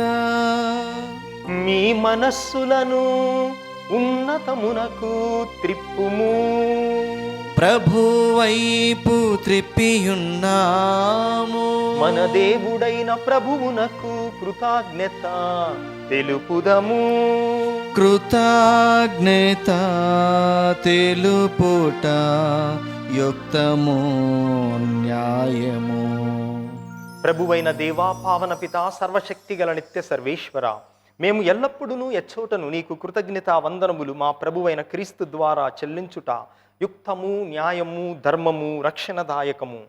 మీ మనస్సులను ఉన్నతమునకు త్రిప్పుము. ప్రభు వైపు త్రిప్పియున్నాము. మన దేవుడైన ప్రభువునకు కృతజ్ఞత తెలుపుదము. కృతజ్ఞత తెలుపుట యుక్తము న్యాయము. ప్రభువైన దేవా, పావన పిత, సర్వశక్తి గల నిత్య సర్వేశ్వర, మేము ఎల్లప్పుడూ ఎచ్చోటను నీకు కృతజ్ఞత వందనములు మా ప్రభువైన క్రీస్తు ద్వారా చెల్లించుట యుక్తము న్యాయము ధర్మము రక్షణదాయకము.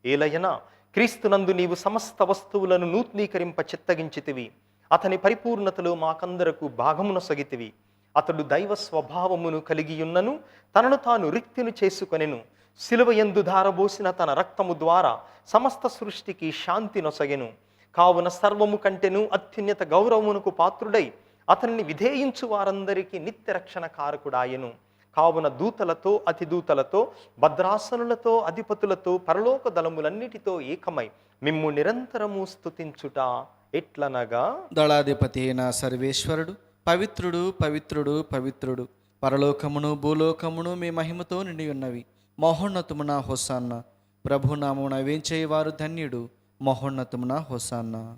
ఏలయనా క్రీస్తునందు నీవు సమస్త వస్తువులను నూతనీకరింప చిత్తగించితివి. అతని పరిపూర్ణతలో మాకందరకు భాగమునొసగితివి. అతడు దైవ స్వభావమును కలిగియున్నను తనను తాను రిక్తిని చేసుకొనెను. శిలువ యందు ధారబోసిన తన రక్తము ద్వారా సమస్త సృష్టికి శాంతి నొసగెను. కావున సర్వము కంటెను అత్యున్నత గౌరవమునకు పాత్రుడై అతన్ని విధేయించు వారందరికీ నిత్య రక్షణ కారకుడాయెను. కావున దూతలతో అతిదూతలతో భద్రాసనులతో అధిపతులతో పరలోక దళములన్నిటితో ఏకమై మిమ్ము నిరంతరము స్తుతించుట ఎట్లనగా, దళాధిపతి అయిన సర్వేశ్వరుడు పవిత్రుడు పవిత్రుడు పవిత్రుడు, పరలోకమును భూలోకమును మీ మహిమతో నిండి ఉన్నవి. మహోన్నతమున హోసాన్న. ప్రభునామమున వేంచేవారు ధన్యుడు. మహోన్నతమున హోసాన్న.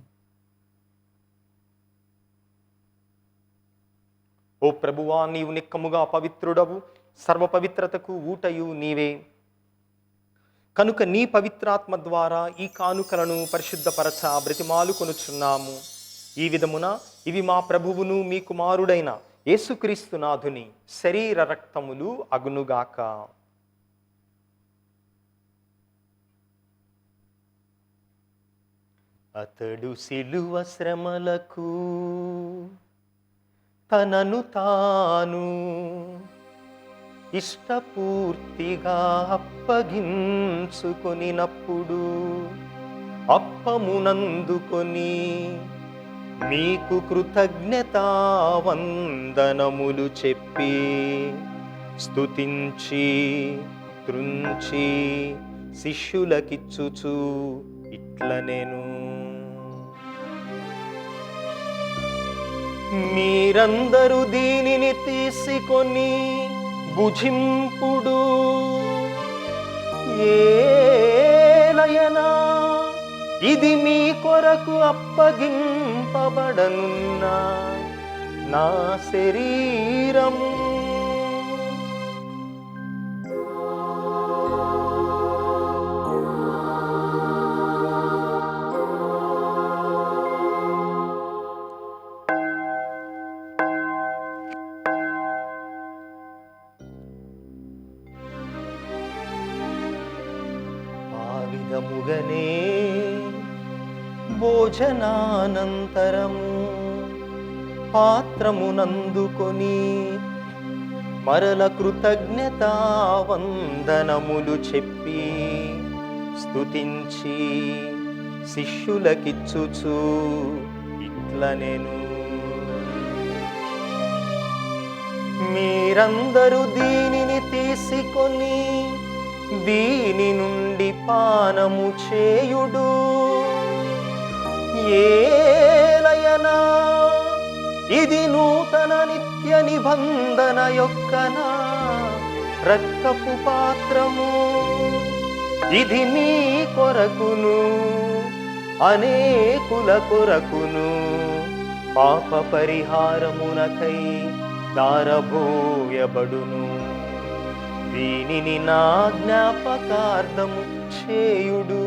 ఓ ప్రభువా, నీవు నిక్కముగా పవిత్రుడవు, సర్వ పవిత్రతకు ఊటయు నీవే. కనుక నీ పవిత్రాత్మ ద్వారా ఈ కానుకలను పరిశుద్ధపరచ బ్రతిమాలు కొనుచున్నాము. ఈ విధమున ఇవి మా ప్రభువును మీ కుమారుడైన యేసుక్రీస్తు నాథుని శరీర రక్తములు అగునుగాక. అతడు సిలువ శ్రమలకు తనను తాను ఇష్టపూర్తిగా అప్పగించుకొనినప్పుడు అప్పమునందుకొని మీకు కృతజ్ఞతా వందనములు చెప్పి స్తుతించి త్రుంచి శిష్యులకిచ్చుచు ఇట్ల నేను మీరందరూ దీనిని తీసుకొని భుజింపుడు, ఏలయనా ఇది మీ కొరకు అప్పగింపబడనున్న నా శరీరము. విధముగనే భోజనానంతరము పాత్రమునందుకొని మరల కృతజ్ఞతా వందనములు చెప్పి స్తుతించి శిష్యులకిచ్చుచు ఇట్ల నేను మీరందరూ దీనిని తీసుకొని దీని నుండి పానము చేయుడు, ఏలయనా ఇది నూతన నిత్య నిబంధన యొక్క నా రక్తపు పాత్రము. ఇది మీ కొరకును అనేకుల కొరకును పాప పరిహారమునకై దారబోయబడును. దీనిని నా జ్ఞాపకార్థము చేయుడు.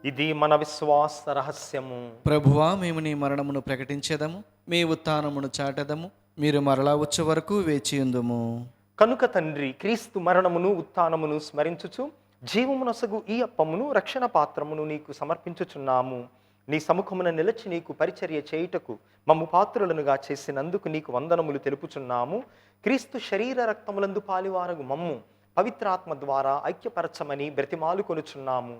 ఇది మన విశ్వాస రహస్యము. ప్రభువా, మేము నీ మరణమును ప్రకటించేదము, మీ ఉత్థానమును చాటెదము, మీరు మరలా వచ్చే వరకు వేచియుందుము. కనుక తండ్రి, క్రీస్తు మరణమును ఉత్థానమును స్మరించుచు జీవమునొసగు ఈ అప్పమును రక్షణ పాత్రమును నీకు సమర్పించుచున్నాము. నీ సముఖమున నిలచి నీకు పరిచర్య చేయుటకు మమ్ము పాత్రులనుగా చేసినందుకు నీకు వందనములు తెలుపుచున్నాము. క్రీస్తు శరీర రక్తములందు పాలివారగు మమ్ము పవిత్రాత్మ ద్వారా ఐక్యపరచమని బ్రతిమాలు కొనుచున్నాము.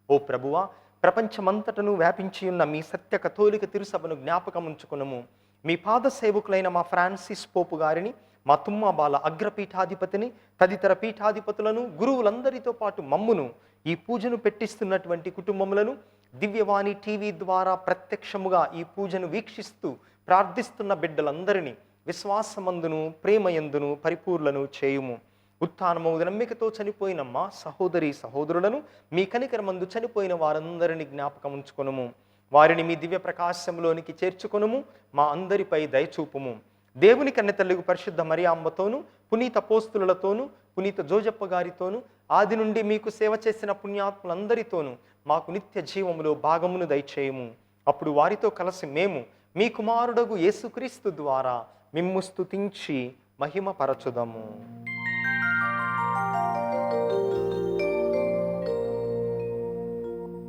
ఓ ప్రభువా, ప్రపంచమంతటను వ్యాపించియున్న మీ సత్య కథోలిక తిరుసభను జ్ఞాపకముంచుకునము. మీ పాద సేవకులైన మా ఫ్రాన్సిస్ పోపు గారిని, మా తుమ్మబాల అగ్రపీఠాధిపతిని, తదితర పీఠాధిపతులను, గురువులందరితో పాటు మమ్మును, ఈ పూజను పెట్టిస్తున్నటువంటి కుటుంబములను, దివ్యవాణి టీవీ ద్వారా ప్రత్యక్షముగా ఈ పూజను వీక్షిస్తూ ప్రార్థిస్తున్న బిడ్డలందరినీ విశ్వాసమందును ప్రేమయందును పరిపూర్ణను చేయుము. ఉత్థానము నమ్మికతో చనిపోయిన మా సహోదరి సహోదరులను, మీ కనికరమందు చనిపోయిన వారందరినీ జ్ఞాపకం ఉంచుకొనుము. వారిని మీ దివ్య ప్రకాశంలోనికి చేర్చుకొనుము. మా అందరిపై దయచూపుము. దేవుని కన్నెతల్లిగు పరిశుద్ధ మరియాంబతోను, పునీత అపోస్తులతోను, పునీత జోజప్ప గారితోను, ఆది నుండి మీకు సేవ చేసిన పుణ్యాత్ములందరితోనూ మాకు నిత్య జీవములో భాగమును దయచేయము. అప్పుడు వారితో కలిసి మేము మీ కుమారుడగు యేసుక్రీస్తు ద్వారా మిమ్ము స్తుతించి మహిమపరచుదము.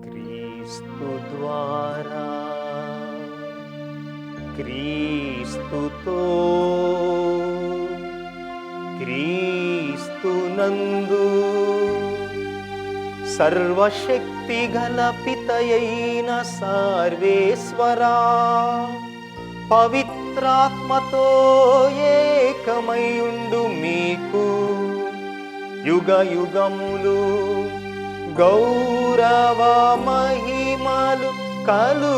క్రీస్తు ద్వారా, క్రీస్తుతో, క్రీస్తునందు సర్వశక్తి గల పితయైన సర్వేశ్వరా, పవిత్రాత్మతో ఏకమయుండు మీకు యుగ యుగములు గౌరవ మహిమలు కలుగునుగాక.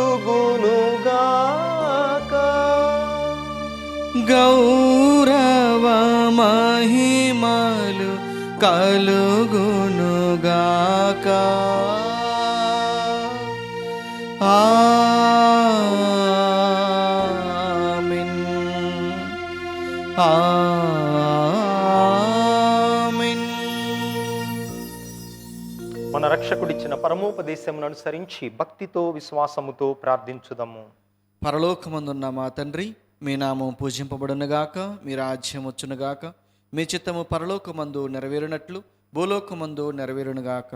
గౌరవ మహిమలు కలుగునుగాక. ఆమేన్. ఆమేన్. మన రక్షకుడిచ్చిన పరమోపదేశమును అనుసరించి భక్తితో విశ్వాసముతో ప్రార్థించుదము. పరలోకమందున్న మా తండ్రి, మీ నామం పూజింపబడునుగాక, మీ రాజ్యం వచ్చునుగాక, మీ చిత్తము పరలోకమందు నెరవేరునట్లు భూలోకమందు నెరవేరునుగాక.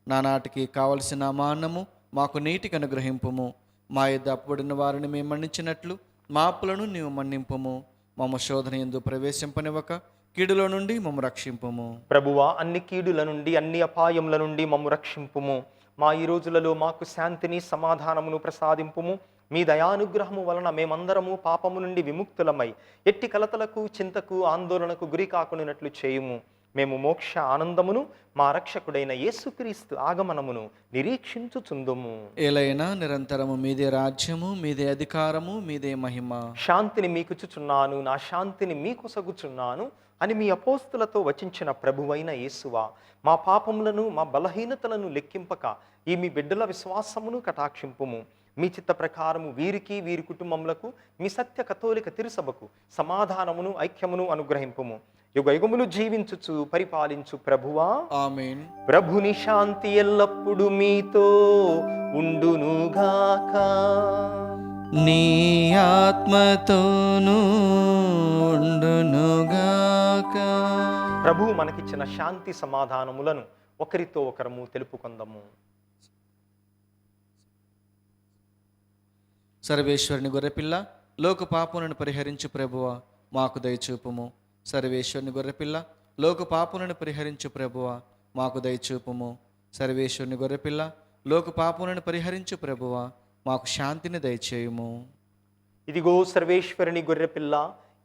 నానాటికి కావలసిన మా అన్నము మాకు నీటికి అనుగ్రహింపుము. మా యొద్ద అప్పుబడిన వారిని మేము మన్నించినట్లు మా అప్పులను నీవు మన్నింపుము. మమ్మ శోధన యందు ప్రవేశింపనివ్వక కీడులో నుండి మమ్ము రక్షింపుము. ప్రభువా, అన్ని కీడుల నుండి అన్ని అపాయముల నుండి మమ్ము రక్షింపుము. మా ఈ రోజులలో మాకు శాంతిని సమాధానమును ప్రసాదింపుము. మీ దయానుగ్రహము వలన మేమందరము పాపము నుండి విముక్తులమై ఎట్టి కలతలకు, చింతకు, ఆందోళనకు గురి కాకున్నట్లు చేయుము. మేము మోక్ష ఆనందమును మా రక్షకుడైన యేసుక్రీస్తు ఆగమనమును నిరీక్షించుచుందుము. ఏలైనా నిరంతరము మీదే రాజ్యము, మీదే అధికారము, మీదే మహిమ. శాంతిని మీకుచుచున్నాను, నా శాంతిని మీకొసగుచున్నాను అని మీ అపోస్తులతో వచించిన ప్రభువైన యేసువా, మా పాపములను, మా బలహీనతలను లెక్కింపక ఈ మీ బిడ్డల విశ్వాసమును కటాక్షింపుము. మీ చిత్త ప్రకారము వీరికి, వీరి కుటుంబములకు, మీ సత్య కథోలిక తిరుసభకు సమాధానమును, ఐక్యమును అనుగ్రహింపుము. యుగ యుగములు జీవించుచు పరిపాలించు ప్రభువా, ఆమేన్. ప్రభుని శాంతి ఎల్లప్పుడు మీతో ఉండునుగాక. నీ ఆత్మతోనూ ఉండునుగాక. ప్రభువు మనకిచ్చిన శాంతి సమాధానములను ఒకరితో ఒకరము తెలుపుకొందము. సర్వేశ్వరుని గొర్రెపిల్ల, లోక పాపములను పరిహరించు ప్రభువా, మాకు దయచూపుము. సర్వేశ్వరుని గొర్రెపిల్ల, లోక పాపములను పరిహరించు ప్రభువా, మాకు దయచూపుము. సర్వేశ్వరుని గొర్రెపిల్ల, లోక పాపములను పరిహరించు ప్రభువా, మాకు శాంతిని దయచేయుము. ఇదిగో సర్వేశ్వరుని గొర్రెపిల్ల,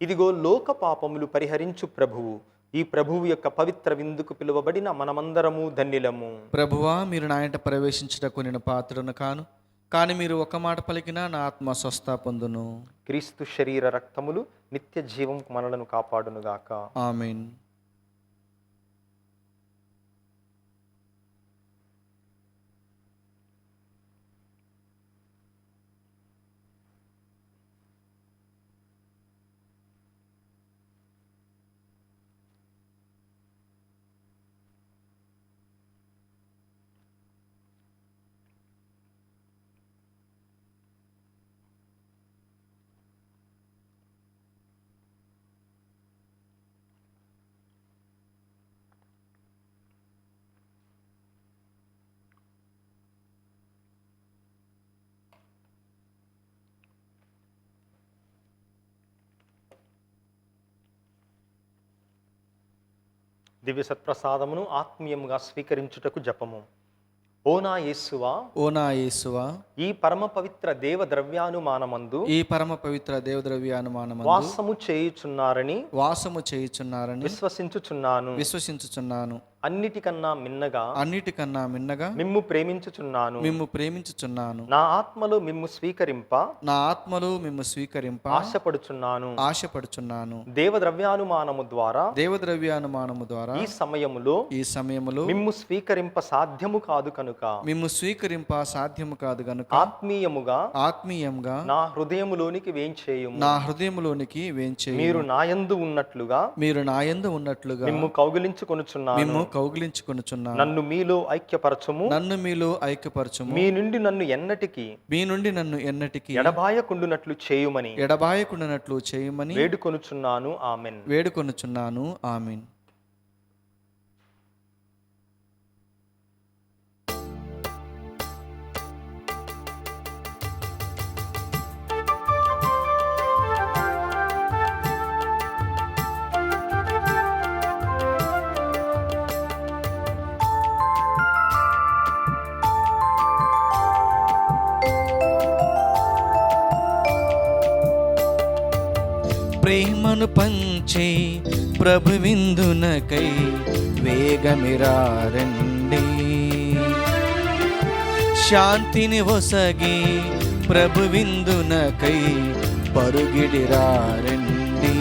ఇదిగో లోక పాపములు పరిహరించు ప్రభువు. ఈ ప్రభువు యొక్క పవిత్ర విందుకు పిలువబడిన మనమందరము ధన్యులము. ప్రభువా, మీరు నా ఇంట ప్రవేశించుటకు నేను పాత్రను కాను, కానీ మీరు ఒక మాట పలికినా నా ఆత్మ స్వస్థ పొందును. క్రీస్తు శరీర రక్తములు నిత్య జీవం మనలను కాపాడునుగాక. ఆమేన్. దివ్య సత్ప్రసాదమును ఆత్మీయముగా స్వీకరించుటకు జపము. ఓ నా యేసువా, ఓ నా యేసువా, ఈ పరమ పవిత్ర దేవ ద్రవ్యానుమానమందు ఈ పరమ పవిత్ర దేవద్రవ్యానుమానమందు వాసము చేయుచున్నారని వాసము చేయుచున్నారని విశ్వసించుచున్నాను. విశ్వసించుచున్నాను. అన్నిటికన్నా మిన్నగా మిమ్ము ప్రేమించుచున్నాను. మిమ్ము ప్రేమించుచున్నాను. నా ఆత్మలో మిమ్ము స్వీకరింప నా ఆత్మలో మిమ్ము స్వీకరింప ఆశపడుచున్నాను. దేవద్రవ్యానుమానము ద్వారా దేవద్రవ్యానుమానము ద్వారా ఈ సమయములో మిమ్ము స్వీకరింప సాధ్యము కాదు కనుక మిమ్ము స్వీకరింప సాధ్యము కాదు గనుక ఆత్మీయంగా నా హృదయములోనికి వేంచేయుము. నా హృదయములోనికి వేంచేయుము. మీరు నాయందు ఉన్నట్లుగా మిమ్ము కౌగిలించుకొనుచున్నాను. నన్ను మీలో ఐక్యపరచుము. మీ నుండి నన్ను ఎన్నటికి ఎడబాయకుండునట్లు చేయుమని వేడుకొనుచున్నాను. ఆమేన్. ప్రేమను పంచే ప్రభు విందునకై వేగమిరారండి. శాంతిని ఒసగి ప్రభు విందునకై పరుగిడిరారండి.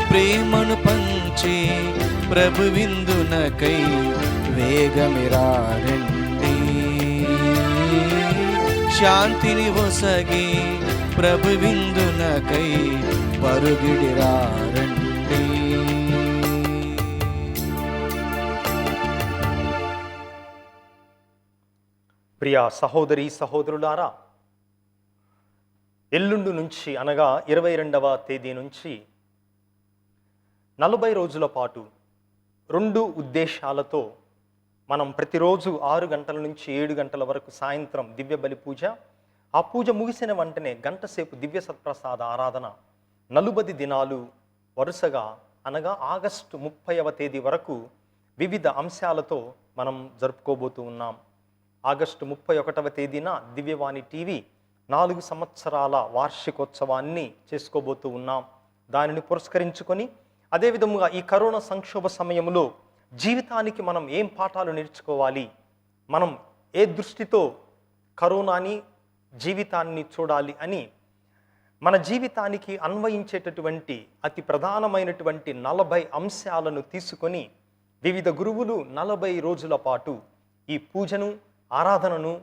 ప్రేమను పంచే ప్రభు విందునకై వేగమిరారండి. శాంతిని ఒసగి ప్రభు విందునకై పరుగిడిరారండి. ప్రియా సహోదరి సహోదరులారా, ఎల్లుండి నుంచి అనగా 22వ తేదీ నుంచి 40 రోజుల పాటు 2 ఉద్దేశాలతో మనం ప్రతిరోజు 6 గంటల నుంచి 7 గంటల వరకు సాయంత్రం దివ్య బలి పూజ, ఆ పూజ ముగిసిన వెంటనే గంట సేపు దివ్య సత్ప్రసాద ఆరాధన 40 దినాలు వరుసగా, అనగా ఆగస్టు 30వ తేదీ వరకు వివిధ అంశాలతో మనం జరుపుకోబోతూ ఉన్నాం. ఆగస్టు 31వ తేదీన దివ్యవాణి టీవీ 4 సంవత్సరాల వార్షికోత్సవాన్ని చేసుకోబోతూ ఉన్నాం. దానిని పురస్కరించుకొని అదేవిధముగా ఈ కరోనా సంక్షోభ సమయంలో జీవితానికి మనం ఏం పాఠాలు నేర్చుకోవాలి, మనం ఏ దృష్టితో కరోనాని జీవితాన్ని చూడాలి అని మన జీవితానికి అన్వయించేటటువంటి అతి ప్రధానమైనటువంటి 40 అంశాలను తీసుకొని వివిధ గురువులు 40 రోజుల పాటు ఈ పూజను, ఆరాధనను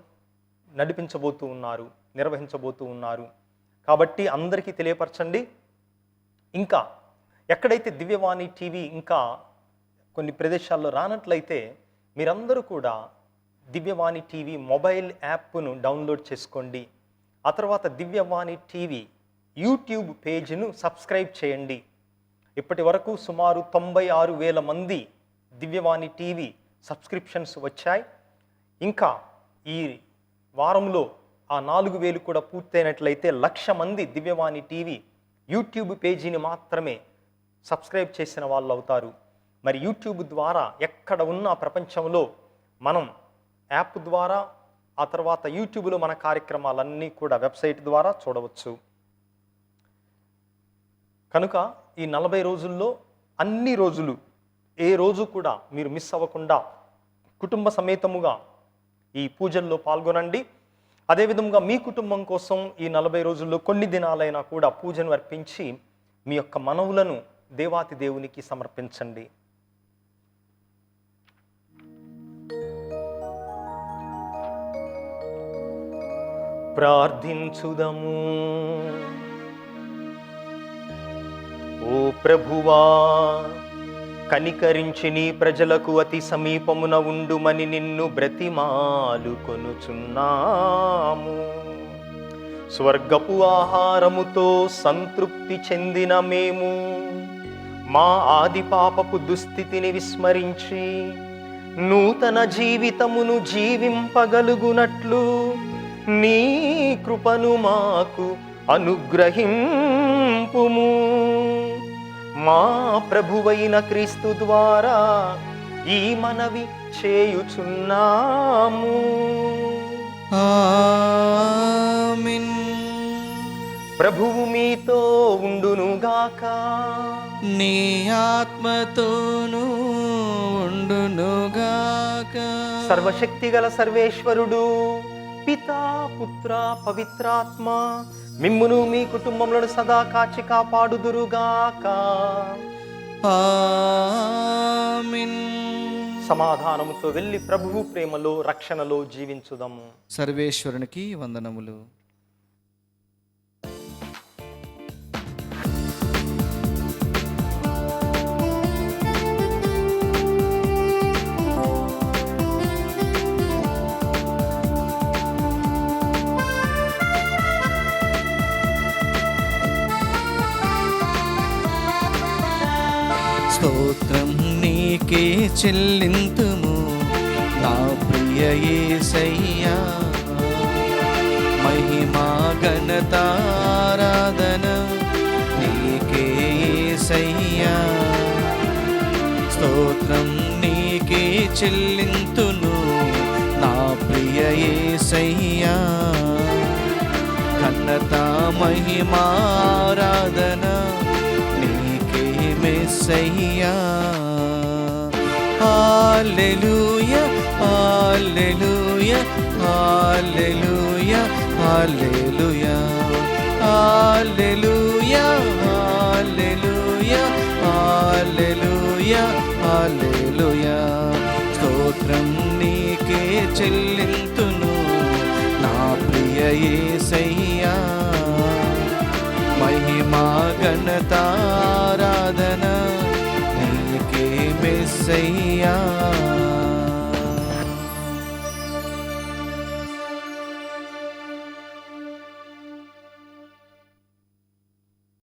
నడిపించబోతూ ఉన్నారు, నిర్వహించబోతూ ఉన్నారు. కాబట్టి అందరికీ తెలియపరచండి. ఇంకా ఎక్కడైతే దివ్యవాణి టీవీ ఇంకా కొన్ని ప్రదేశాల్లో రానట్లయితే మీరందరూ కూడా దివ్యవాణి టీవీ మొబైల్ యాప్ను డౌన్లోడ్ చేసుకోండి. ఆ తర్వాత దివ్యవాణి టీవీ యూట్యూబ్ పేజ్ను సబ్స్క్రైబ్ చేయండి. ఇప్పటి వరకు సుమారు 96,000 మంది దివ్యవాణి టీవీ సబ్స్క్రిప్షన్స్ వచ్చాయి. ఇంకా ఈ వారంలో ఆ 4,000 కూడా పూర్తయినట్లయితే 1,00,000 మంది దివ్యవాణి టీవీ యూట్యూబ్ పేజీని మాత్రమే సబ్స్క్రైబ్ చేసిన వాళ్ళు అవుతారు. మరి యూట్యూబ్ ద్వారా ఎక్కడ ఉన్న ప్రపంచంలో మనం యాప్ ద్వారా, ఆ తర్వాత యూట్యూబ్లో మన కార్యక్రమాలన్నీ కూడా వెబ్సైట్ ద్వారా చూడవచ్చు. కనుక ఈ 40 రోజుల్లో అన్ని రోజులు, ఏ రోజు కూడా మీరు మిస్ అవ్వకుండా కుటుంబ సమేతముగా ఈ పూజల్లో పాల్గొనండి. అదేవిధంగా మీ కుటుంబం కోసం ఈ 40 రోజుల్లో కొన్ని దినాలైనా కూడా పూజను అర్పించి మీ యొక్క మనవులను దేవాతి దేవునికి సమర్పించండి. ప్రార్థించుదము. ఓ ప్రభువా, కనికరించి నీ ప్రజలకు అతి సమీపమున ఉండుమని నిన్ను బ్రతిమాలు కొనుచున్నాము. స్వర్గపు ఆహారముతో సంతృప్తి చెందిన మేము మా ఆది పాపపు దుస్థితిని విస్మరించి నూతన జీవితమును జీవింపగలుగునట్లు నీ కృపను మాకు అనుగ్రహింపుము. మా ప్రభువైన క్రీస్తు ద్వారా ఈ మనవి చేయుచున్నాము. ఆమేన్. ప్రభువు మీతో ఉండునుగాక. నీ ఆత్మతోనూ ఉండునుగాక. సర్వశక్తిగల సర్వేశ్వరుడు పితా, పుత్ర, పవిత్రాత్మ మిమ్మును మీ కుటుంబములను సదా కాచి కాపాడుదురుగాక. ఆమేన్. సమాధానముతో వెళ్ళి ప్రభువు ప్రేమలో, రక్షణలో జీవించుదాము. సర్వేశ్వరునికి వందనములు. స్తోత్రం నీకే చెల్లింతుము నా ప్రియ యేసయ్యా. మహిమా ఘనత ఆరాధన నీకే యేసయ్యా. స్తోత్రం నీకే చెల్లింతును నా ప్రియ యేసయ్యా. ఘనత మహిమా ఆరాధన మెస్సయ్యా. హల్లెలూయా, హల్లెలూయా, హల్లెలూయా, హల్లెలూయా, హల్లెలూయా, హల్లెలూయా, హల్లెలూయా, హల్లెలూయా. స్తోత్రం నీకే చెల్లింతును నా ప్రియ యేసయ్యా. మహిమా ఘనత ఆరాధన నీకే మెస్సయ్యా.